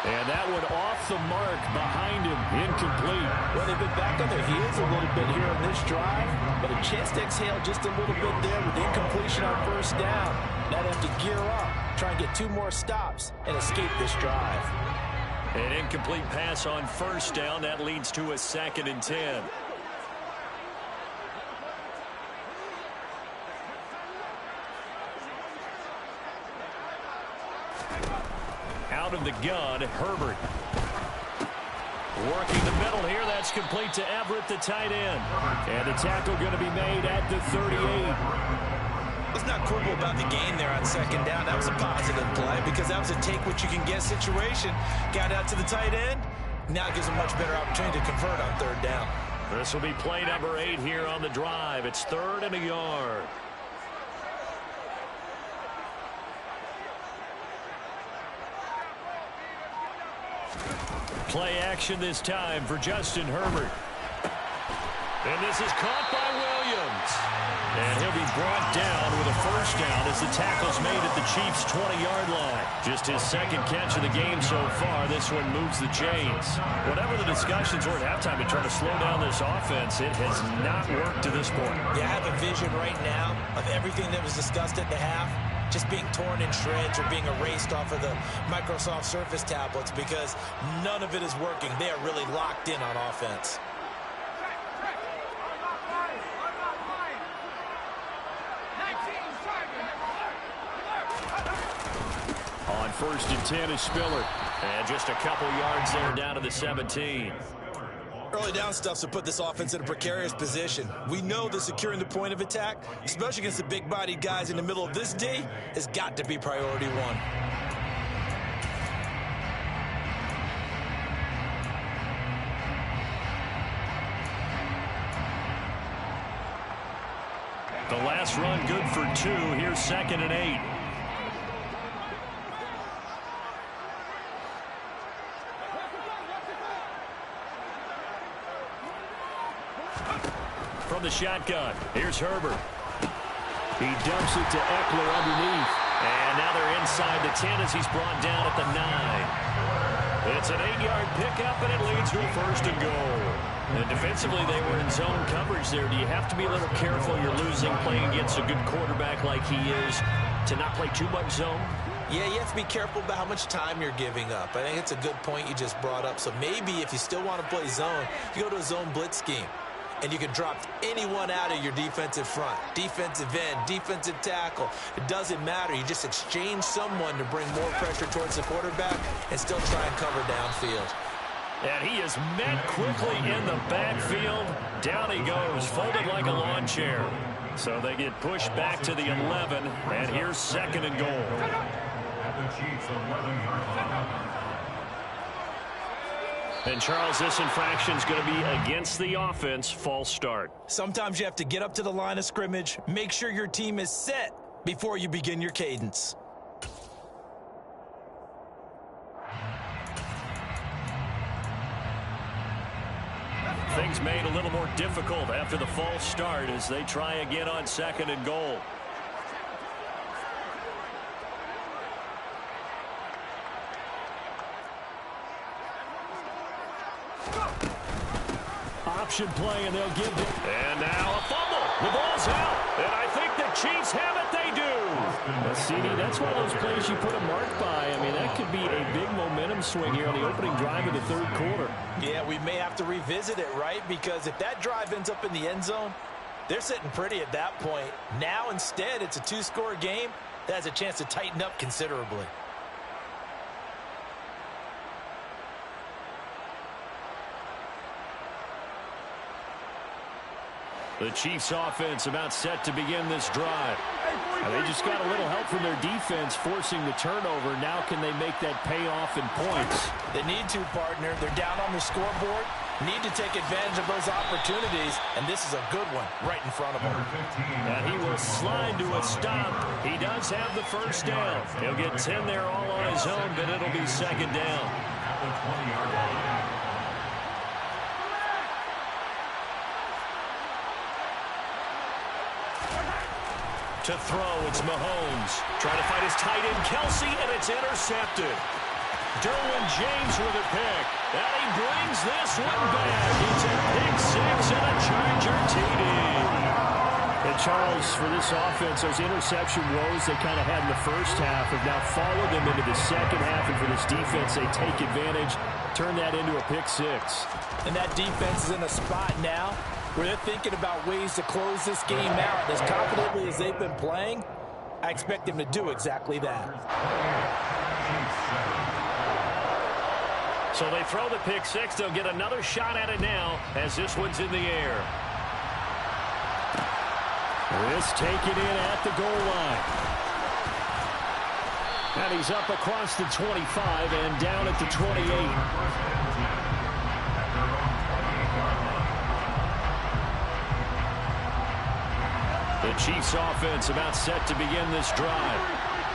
And that one off the mark behind him, incomplete. Well, they've been back on their heels a little bit here on this drive, but a chance to exhale just a little bit there with incompletion on 1st down. Now they have to gear up, try and get 2 more stops and escape this drive. An incomplete pass on 1st down. That leads to a 2nd and 10. Out of the gun, Herbert. Working the middle here. That's complete to Everett, the tight end. And the tackle going to be made at the 38. Let's not quibble about the gain there on 2nd down. That was a positive play because that was a take-what-you-can-get situation. Got out to the tight end. Now it gives a much better opportunity to convert on 3rd down. This will be play number 8 here on the drive. It's 3rd and a yard. Play action this time for Justin Herbert. And this is caught by Williams. And he'll be brought down with a first down as the tackle's made at the Chiefs' 20-yard line. Just his 2nd catch of the game so far. This one moves the chains. Whatever the discussions were at halftime to try to slow down this offense, it has not worked to this point. Yeah, I have a vision right now of everything that was discussed at the half just being torn in shreds or being erased off of the Microsoft Surface tablets because none of it is working. They are really locked in on offense. On 1st and 10 is Spiller. And just a couple yards there down to the 17. Early down stuff to put this offense in a precarious position. We know that securing the point of attack, especially against the big-bodied guys in the middle of this D, has got to be priority 1. The last run good for 2. Here's 2nd and 8. From the shotgun, here's Herbert. He dumps it to Eckler underneath. And now they're inside the 10 as he's brought down at the 9. It's an 8-yard pickup, and it leads to a 1st and goal. And defensively, they were in zone coverage there. Do you have to be a little careful? You're losing playing against a good quarterback like he is to not play too much zone? Yeah, you have to be careful about how much time you're giving up. I think it's a good point you just brought up. So maybe if you still want to play zone, you go to a zone blitz scheme. And you can drop anyone out of your defensive front. Defensive end, defensive tackle. It doesn't matter. You just exchange someone to bring more pressure towards the quarterback and still try and cover downfield. And he is met quickly in the backfield. Down he goes, folded like a lawn chair. So they get pushed back to the 11, and here's 2nd and goal. At the Chiefs' 11-yard line. And Charles, this infraction's going to be against the offense. False start. Sometimes you have to get up to the line of scrimmage, make sure your team is set before you begin your cadence. Things made a little more difficult after the false start as they try again on 2nd and goal. Option play, and they'll give it. And now a fumble. The ball's out. And I think the Chiefs have it. They do. CD, that's one of those plays you put a mark by. I mean, that could be a big momentum swing here on the opening drive of the 3rd quarter. Yeah, we may have to revisit it, right? Because if that drive ends up in the end zone, they're sitting pretty at that point. Now, instead, it's a 2-score game. That has a chance to tighten up considerably. The Chiefs offense about set to begin this drive. And they just got a little help from their defense forcing the turnover. Now can they make that pay off in points? They need to, partner. They're down on the scoreboard. Need to take advantage of those opportunities. And this is a good one right in front of him. And he will slide to a stop. He does have the first down. He'll get 10 there all on his own, but it'll be second down. At the 20-yard line. To throw, it's Mahomes. Trying to fight his tight end, Kelsey, and it's intercepted. Derwin James with a pick. And he brings this one back. It's a pick six and a Charger TD. And Charles, for this offense, those interception woes they kind of had in the first half have now followed them into the second half. And for this defense, they take advantage, turn that into a pick six. And that defense is in a spot now where they're thinking about ways to close this game out. As confidently as they've been playing, I expect them to do exactly that. So they throw the pick six. They'll get another shot at it now as this one's in the air. This taken in at the goal line. And he's up across the 25 and down at the 28. The Chiefs offense about set to begin this drive.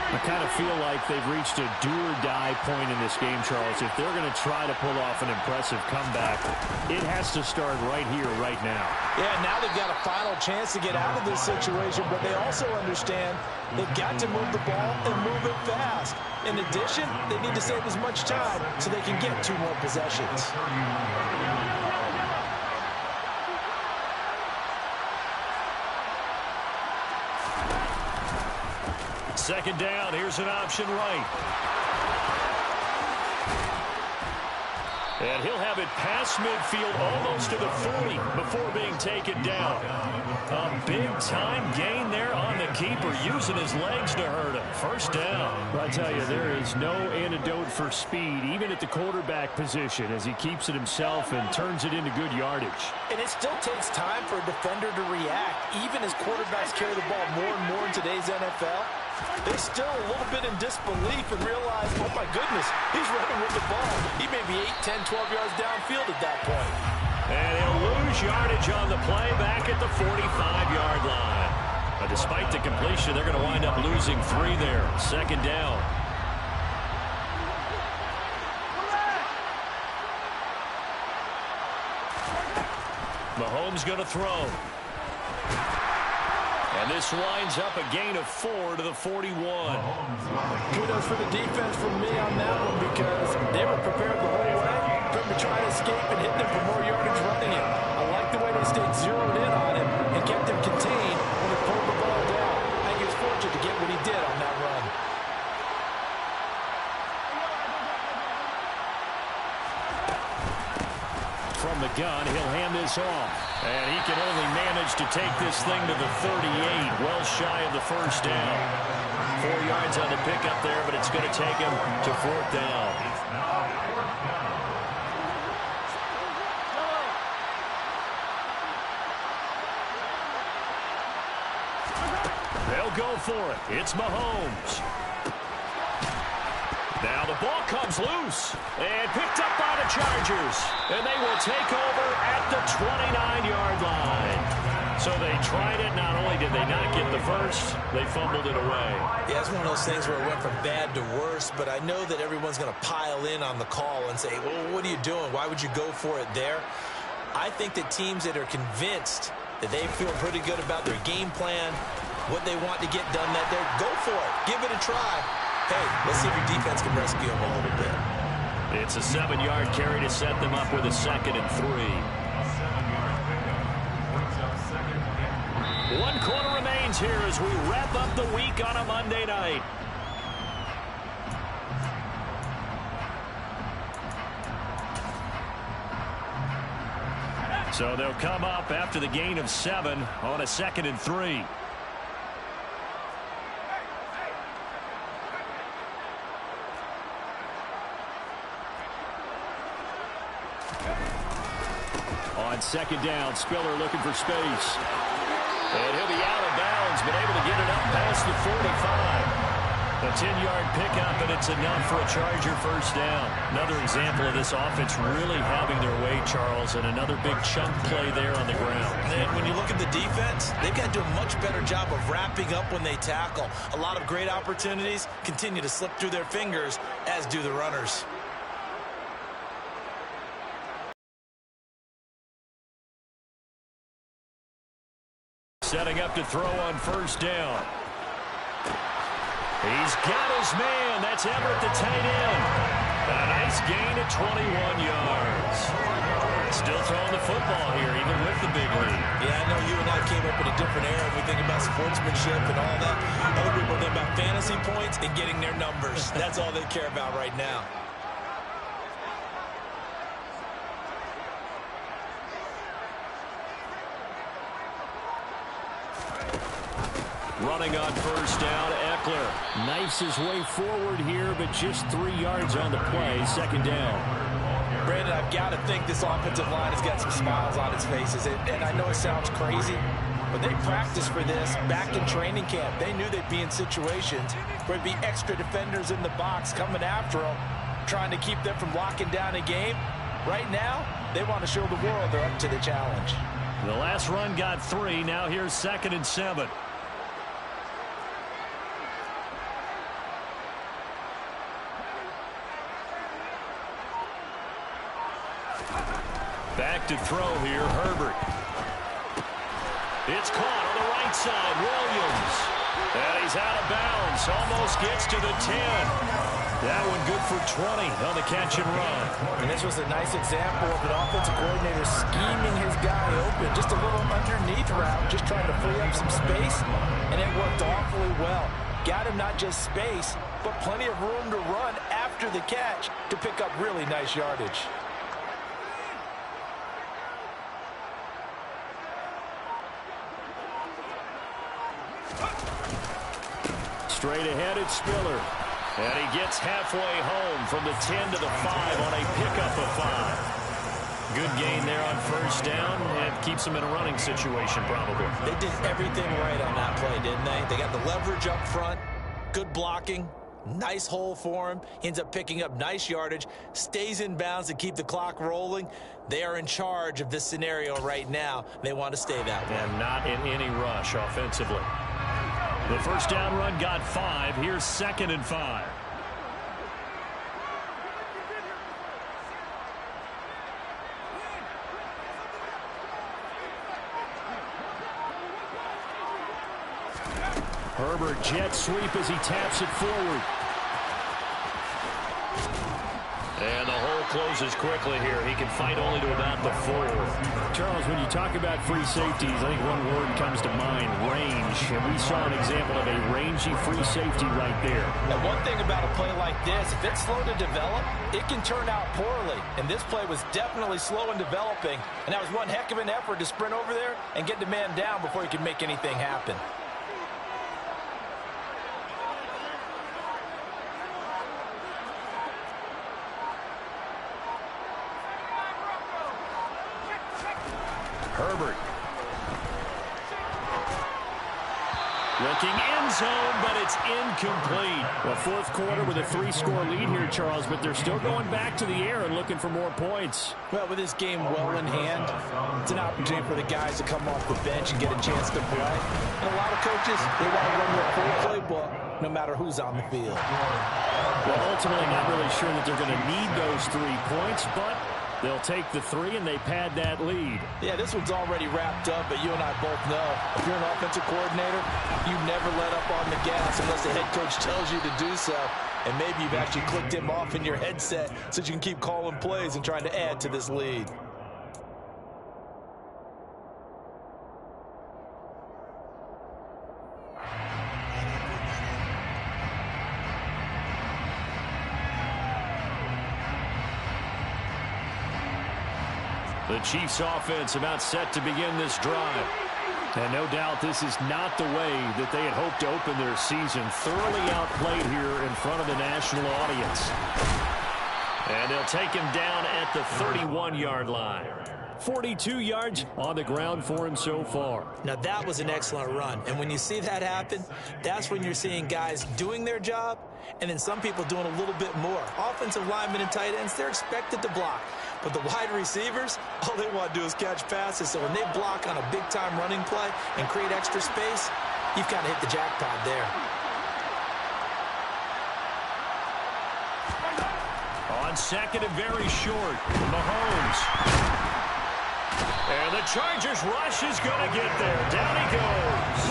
I kind of feel like they've reached a do-or-die point in this game, Charles. If they're going to try to pull off an impressive comeback, it has to start right here, right now. Yeah, now they've got a final chance to get out of this situation, but they also understand they've got to move the ball and move it fast. In addition, they need to save as much time so they can get 2 more possessions. Second down, here's an option right. And he'll have it past midfield almost to the 40 before being taken down. A big-time gain there on the keeper, using his legs to hurt him. First down. I tell you, there is no antidote for speed, even at the quarterback position, as he keeps it himself and turns it into good yardage. And it still takes time for a defender to react. Even as quarterbacks carry the ball more and more in today's NFL, they're still a little bit in disbelief and realize, oh my goodness, he's running with the ball. He may be 8, 10, 12 yards downfield at that point. And he'll lose yardage on the play back at the 45-yard line. But despite the completion, they're going to wind up losing 3 there. Second down. Mahomes going to throw. And this winds up a gain of 4 to the 41. Kudos for the defense from me on that one, because they were prepared the whole way for him to try to escape and hit them for more yardage running it. I like the way they stayed zeroed in on him and kept him contained when they pulled the ball down. I think he was fortunate to get what he did on that run. From the gun, he'll hand this off. And he can only manage to take this thing to the 38, well shy of the first down. 4 yards on the pickup there, but it's going to take him to 4th down. They'll go for it. It's Mahomes. Now the ball comes loose and picked up by the Chargers. And they will take over at the 29-yard line. So they tried it. Not only did they not get the first, they fumbled it away. Yeah, it's one of those things where it went from bad to worse, but I know that everyone's going to pile in on the call and say, well, what are you doing? Why would you go for it there? I think that teams that are convinced that they feel pretty good about their game plan, what they want to get done that day, go for it. Give it a try. Hey, let's see if your defense can rescue them a little bit. It's a 7-yard carry to set them up with a 2nd and 3. 1 quarter remains here as we wrap up the week on a Monday night. So they'll come up after the gain of 7 on a 2nd and 3. On On second down, Spiller looking for space. And he'll be out of bounds, but able to get it up past the 45. A 10-yard pickup, and it's enough for a Charger first down. Another example of this offense really having their way, Charles, and another big chunk play there on the ground. And when you look at the defense, they've got to do a much better job of wrapping up when they tackle. A lot of great opportunities continue to slip through their fingers, as do the runners. Setting up to throw on first down. He's got his man. That's Everett, the tight end. A nice gain at 21 yards. Still throwing the football here, even with the big lead. Yeah, I know you and I came up in a different era. We think about sportsmanship and all that. Other people think about fantasy points and getting their numbers. That's all they care about right now. Running on first down, Eckler knifes his way forward here, but just 3 yards on the play. Second down. Brandon, I've got to think this offensive line has got some smiles on its faces. And I know it sounds crazy, but they practiced for this back in training camp. They knew they'd be in situations where there'd be extra defenders in the box coming after them, trying to keep them from locking down a game. Right now, they want to show the world they're up to the challenge. The last run got 3. Now here's 2nd and 7. Back to throw here, Herbert. It's caught on the right side, Williams. And he's out of bounds, almost gets to the 10. That one good for 20 on the catch and run. And this was a nice example of an offensive coordinator scheming his guy open. Just a little underneath route, just trying to free up some space, and it worked awfully well. Got him not just space, but plenty of room to run after the catch to pick up really nice yardage. Straight ahead, it's Spiller. And he gets halfway home from the 10 to the 5 on a pickup of 5. Good gain there on first down, and keeps him in a running situation probably. They did everything right on that play, didn't they? They got the leverage up front, good blocking, nice hole for him. He ends up picking up nice yardage, stays in bounds to keep the clock rolling. They are in charge of this scenario right now. They want to stay that way. And not in any rush offensively. The first down run got 5. Here's 2nd and 5. Herbert jet sweep as he taps it forward. And the hole closes quickly here. He can fight only to about the 4. Charles, when you talk about free safeties, I think one word comes to mind, range. And we saw an example of a rangy free safety right there. And one thing about a play like this, if it's slow to develop, it can turn out poorly. And this play was definitely slow in developing. And that was one heck of an effort to sprint over there and get the man down before he could make anything happen. Herbert. Looking end zone, but it's incomplete. Well, fourth quarter with a 3-score lead here, Charles, but they're still going back to the air and looking for more points. Well, with this game well in hand, it's an opportunity for the guys to come off the bench and get a chance to play. And a lot of coaches, they want to run their full playbook no matter who's on the field. Well, ultimately, not really sure that they're going to need those 3 points, but they'll take the 3 and they pad that lead. Yeah, this one's already wrapped up, but you and I both know if you're an offensive coordinator, you never let up on the gas unless the head coach tells you to do so. And maybe you've actually clicked him off in your headset so you can keep calling plays and trying to add to this lead. The Chiefs offense about set to begin this drive. And no doubt this is not the way that they had hoped to open their season. Thoroughly outplayed here in front of the national audience. And they'll take him down at the 31-yard line. 42 yards on the ground for him so far. Now, that was an excellent run. And when you see that happen, that's when you're seeing guys doing their job and then some people doing a little bit more. Offensive linemen and tight ends, they're expected to block. But the wide receivers, all they want to do is catch passes. So when they block on a big-time running play and create extra space, you've kind of hit the jackpot there. On second and very short, Mahomes. And the Chargers rush is going to get there. Down he goes.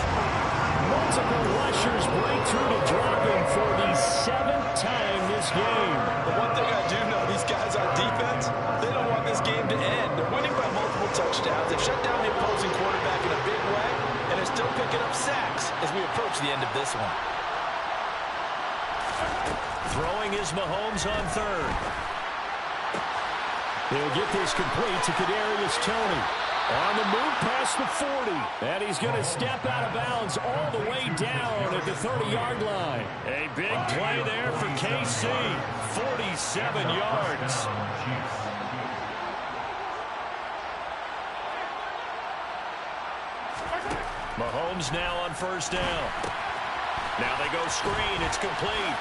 Multiple rushers break through to drop him for the 7th time this game. The one thing I do know, these guys on defense, they don't want this game to end. They're winning by multiple touchdowns. They've shut down the opposing quarterback in a big way, and they're still picking up sacks as we approach the end of this one. Throwing is Mahomes on third. He'll get this complete to Kadarius Toney. On the move past the 40. And he's going to step out of bounds all the way down at the 30-yard line. A big play there for KC. 47 yards. Mahomes now on first down. Now they go screen. It's complete.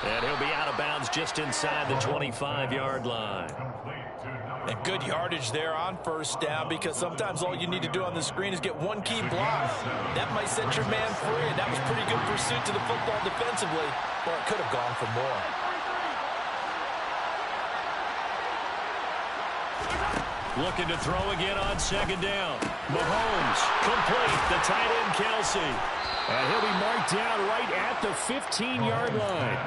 And he'll be out of bounds just inside the 25-yard line. And good yardage there on first down, because sometimes all you need to do on the screen is get one key block. That might set your man free, and that was pretty good pursuit to the football defensively, or it could have gone for more. Looking to throw again on second down. Mahomes, complete, the tight end Kelsey. And he'll be marked down right at the 15-yard line.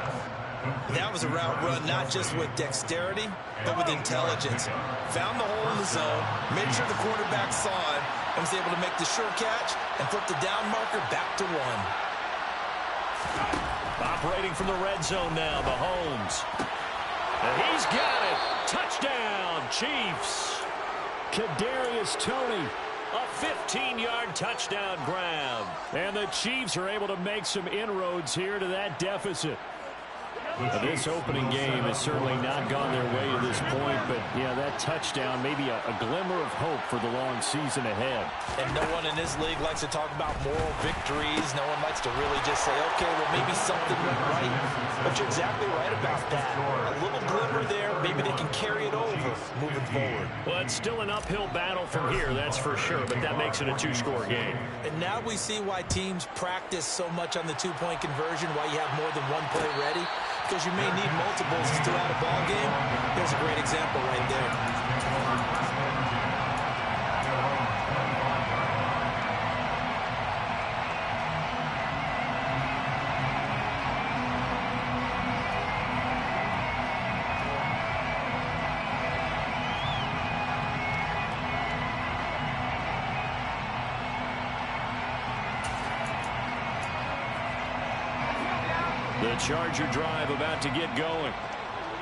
That was a route run not just with dexterity, but with intelligence. Found the hole in the zone, made sure the quarterback saw it, and was able to make the sure catch and flip the down marker back to 1. Operating from the red zone now, Mahomes. And he's got it. Touchdown, Chiefs. Kadarius Toney. A 15-yard touchdown grab. And the Chiefs are able to make some inroads here to that deficit. This opening game has certainly not gone their way to this point, but, yeah, that touchdown, maybe a glimmer of hope for the long season ahead. And no one in this league likes to talk about moral victories. No one likes to really just say, okay, well, maybe something went right. But you're exactly right about that. A little glimmer there, maybe they can carry it over moving forward. Well, it's still an uphill battle from here, that's for sure, but that makes it a two-score game. And now we see why teams practice so much on the two-point conversion, why you have more than one play ready. Because you may need multiples throughout a ball game. Here's a great example right there. The Charger drive about to get going.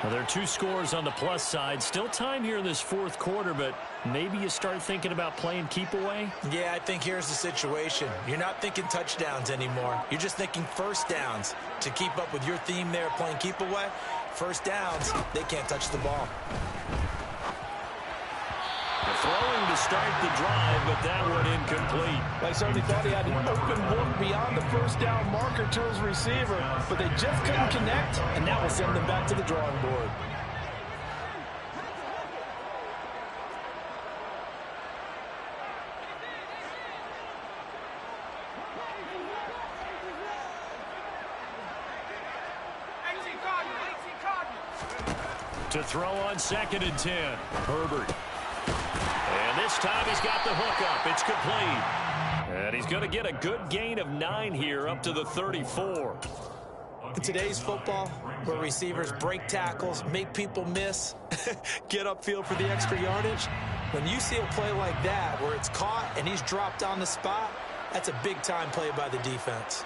Well, there are 2 scores on the plus side. Still time here in this fourth quarter, but maybe you start thinking about playing keep away? Yeah, I think here's the situation. You're not thinking touchdowns anymore. You're just thinking first downs. To keep up with your theme there, playing keep away, first downs, they can't touch the ball. Throwing to start the drive, but that one incomplete. I certainly thought he had an open look beyond the first down marker to his receiver, but they just couldn't connect, and that will send them back to the drawing board. To throw on second and 10, Herbert. And this time he's got the hook up. It's complete. And he's going to get a good gain of 9 here up to the 34. In today's football, where receivers break tackles, make people miss, get upfield for the extra yardage, when you see a play like that where it's caught and he's dropped on the spot, that's a big-time play by the defense.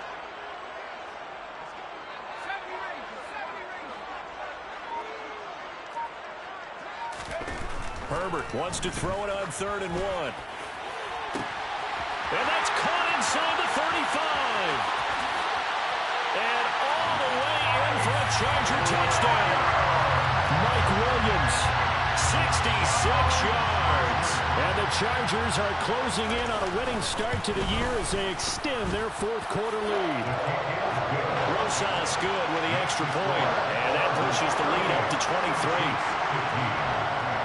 Herbert wants to throw it on 3rd and 1. And that's caught inside the 35. And all the way in for a Charger touchdown. Mike Williams, 66 yards. And the Chargers are closing in on a winning start to the year as they extend their fourth-quarter lead. Rzsl good with the extra point, and that pushes the lead up to 23.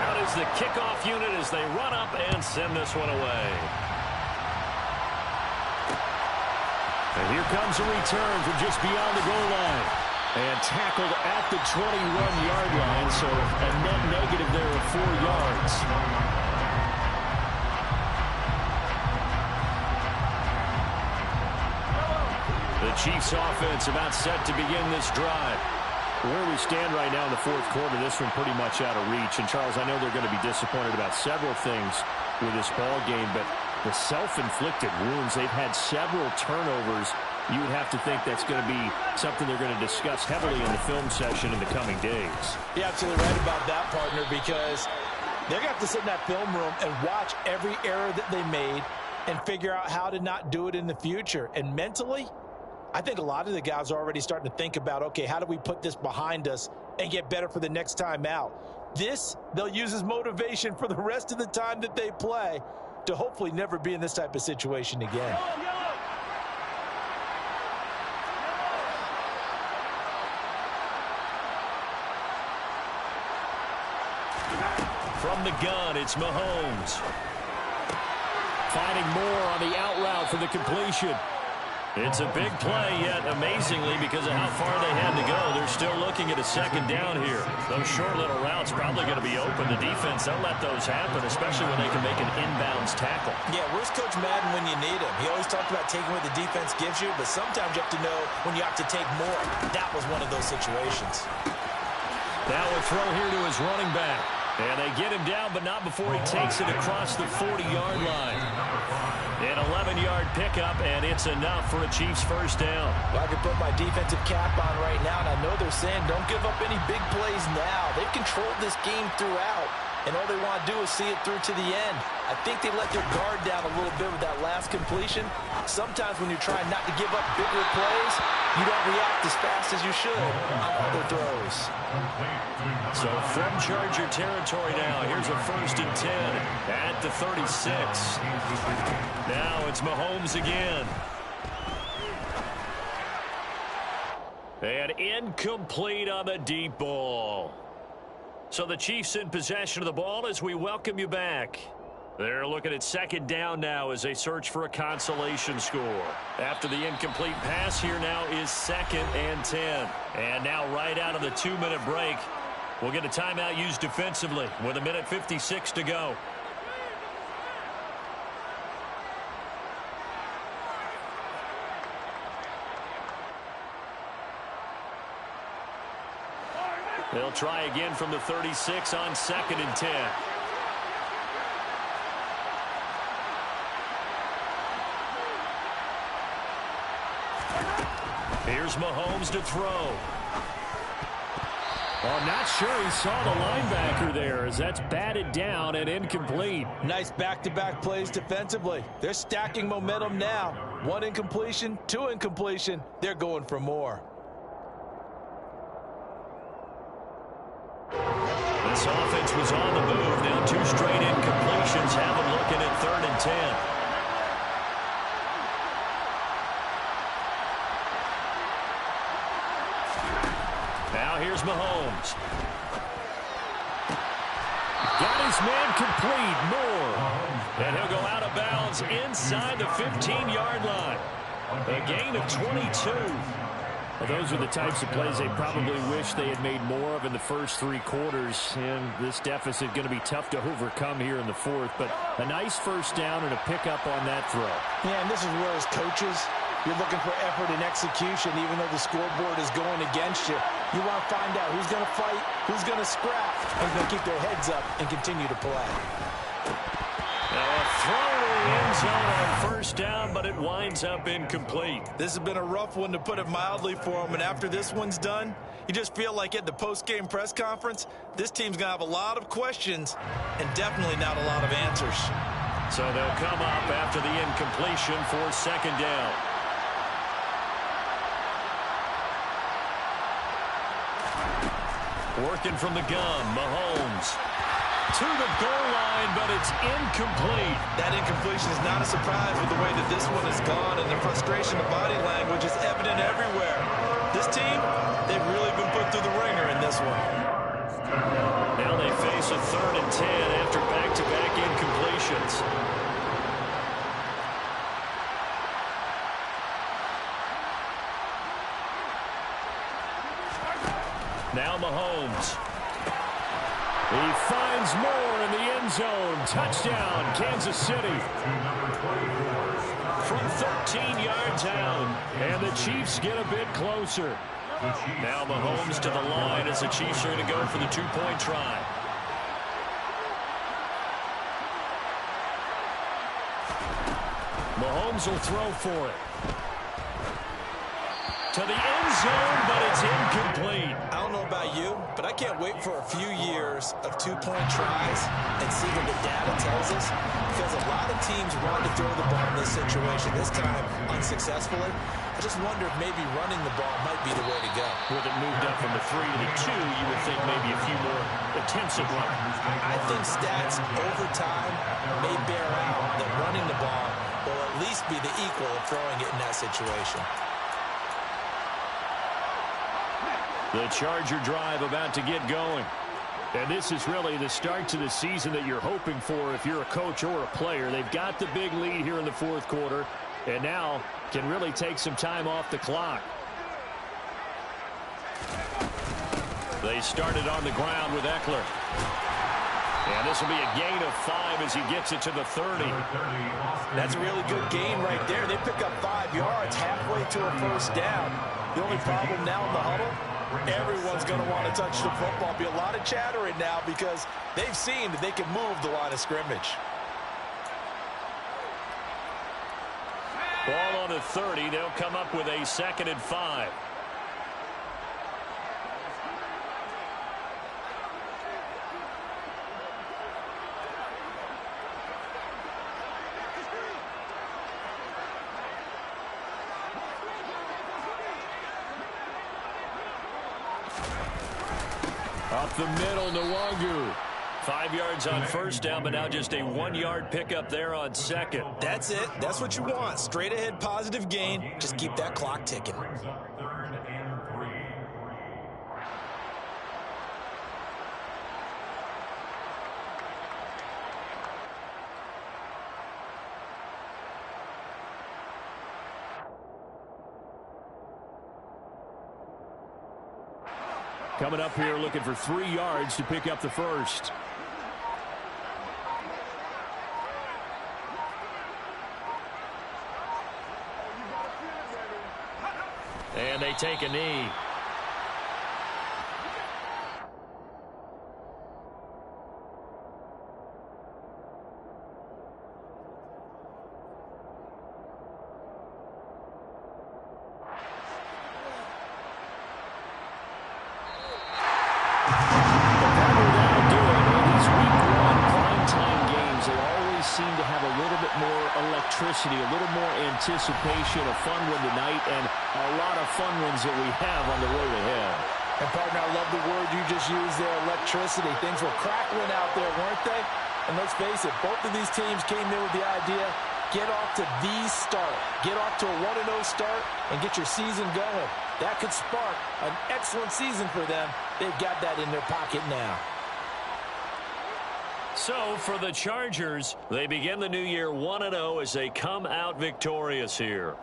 Out is the kickoff unit as they run up and send this one away. And here comes a return from just beyond the goal line. And tackled at the 21-yard line, so a net negative there of 4 yards. The Chiefs offense about set to begin this drive. Where we stand right now in the fourth quarter, this one pretty much out of reach. And, Charles, I know they're going to be disappointed about several things with this ball game, but the self-inflicted wounds, they've had several turnovers. You would have to think that's going to be something they're going to discuss heavily in the film session in the coming days. You're absolutely right about that, partner, because they're going to have to sit in that film room and watch every error that they made and figure out how to not do it in the future. And mentally, I think a lot of the guys are already starting to think about, okay, how do we put this behind us and get better for the next time out? This, they'll use as motivation for the rest of the time that they play to hopefully never be in this type of situation again. From the gun, it's Mahomes. Finding more on the out route for the completion. It's a big play, yet amazingly, because of how far they had to go, they're still looking at a second down here. Those short little routes probably going to be open. The defense, they'll let those happen, especially when they can make an inbounds tackle. Yeah, where's Coach Madden when you need him? He always talked about taking what the defense gives you, but sometimes you have to know when you have to take more. That was one of those situations. Now a throw here to his running back. And they get him down, but not before he takes it across the 40-yard line. An 11-yard pickup, and it's enough for a Chiefs first down. Well, I can put my defensive cap on right now, and I know they're saying don't give up any big plays now. They've controlled this game throughout, and all they want to do is see it through to the end. I think they let their guard down a little bit with that last completion. Sometimes when you're trying not to give up bigger plays, you don't react as fast as you should on other throws. So from Charger territory now, here's a 1st and 10 at the 36. Now it's Mahomes again. And incomplete on the deep ball. So the Chiefs in possession of the ball as we welcome you back. They're looking at second down now as they search for a consolation score. After the incomplete pass, here now is 2nd and 10. And now right out of the 2-minute break, we'll get a timeout used defensively with 1:56 to go. They'll try again from the 36 on 2nd and 10. Here's Mahomes to throw. Well, not sure he saw the linebacker there as that's batted down and incomplete. Nice back-to-back plays defensively. They're stacking momentum now. 1 incompletion, 2 incompletion. They're going for more. This offense was on the move. Now 2 straight incompletions have them looking at 3rd and 10. Now here's Mahomes. Got his man complete. Moore. And he'll go out of bounds inside the 15-yard line. A gain of 22. Well, those are the types of plays they probably wish they had made more of in the first 3 quarters. And this deficit going to be tough to overcome here in the 4th. But a nice first down and a pickup on that throw. Yeah, and this is where as coaches, you're looking for effort and execution, even though the scoreboard is going against you. You want to find out who's going to fight, who's going to scrap, and who's going to keep their heads up and continue to play. Now a throw in the end zone on first down, but it winds up incomplete. This has been a rough one, to put it mildly, for them. And after this one's done, you just feel like at the post-game press conference, this team's going to have a lot of questions and definitely not a lot of answers. So they'll come up after the incompletion for 2nd down. Working from the gun, Mahomes. to the goal line, but it's incomplete. That incompletion is not a surprise with the way that this one has gone, and the frustration of body language is evident everywhere. This team, they've really been put through the ringer in this one. Now they face a 3rd and 10 after back-to-back incompletions. Now Mahomes. He finds more in the end zone. Touchdown, Kansas City. From 13 yards out. And the Chiefs get a bit closer. Now Mahomes to the line as the Chiefs are going to go for the 2-point try. Mahomes will throw for it. To the end zone, but it's incomplete. I don't know about you, but I can't wait for a few years of 2-point tries and see what the data tells us, because a lot of teams want to throw the ball in this situation, this time unsuccessfully. I just wonder if maybe running the ball might be the way to go. With it moved up from the 3 to the 2, you would think maybe a few more attempts at running. I think stats over time may bear out that running the ball will at least be the equal of throwing it in that situation. The Charger drive about to get going. And this is really the start to the season that you're hoping for if you're a coach or a player. They've got the big lead here in the 4th quarter, and now can really take some time off the clock. They started on the ground with Eckler. And this will be a gain of 5 as he gets it to the 30. That's a really good gain right there. They pick up 5 yards halfway to a 1st down. The only problem now in the huddle, everyone's going to want to touch the football. Be a lot of chattering now because they've seen that they can move the line of scrimmage. Ball on the 30. They'll come up with a 2nd and 5. Up the middle, Nwangu. 5 yards on 1st down, but now just a 1-yard pickup there on 2nd. That's it. That's what you want. Straight ahead positive gain. Just keep that clock ticking. Coming up here looking for 3 yards to pick up the 1st. And they take a knee. A little more anticipation, a fun one tonight, and a lot of fun ones that we have on the road ahead. And, partner, I love the word you just used there, electricity. Things were crackling out there, weren't they? And let's face it, both of these teams came in with the idea, get off to the start. Get off to a 1-0 start and get your season going. That could spark an excellent season for them. They've got that in their pocket now. So, for the Chargers, they begin the new year 1-0 as they come out victorious here.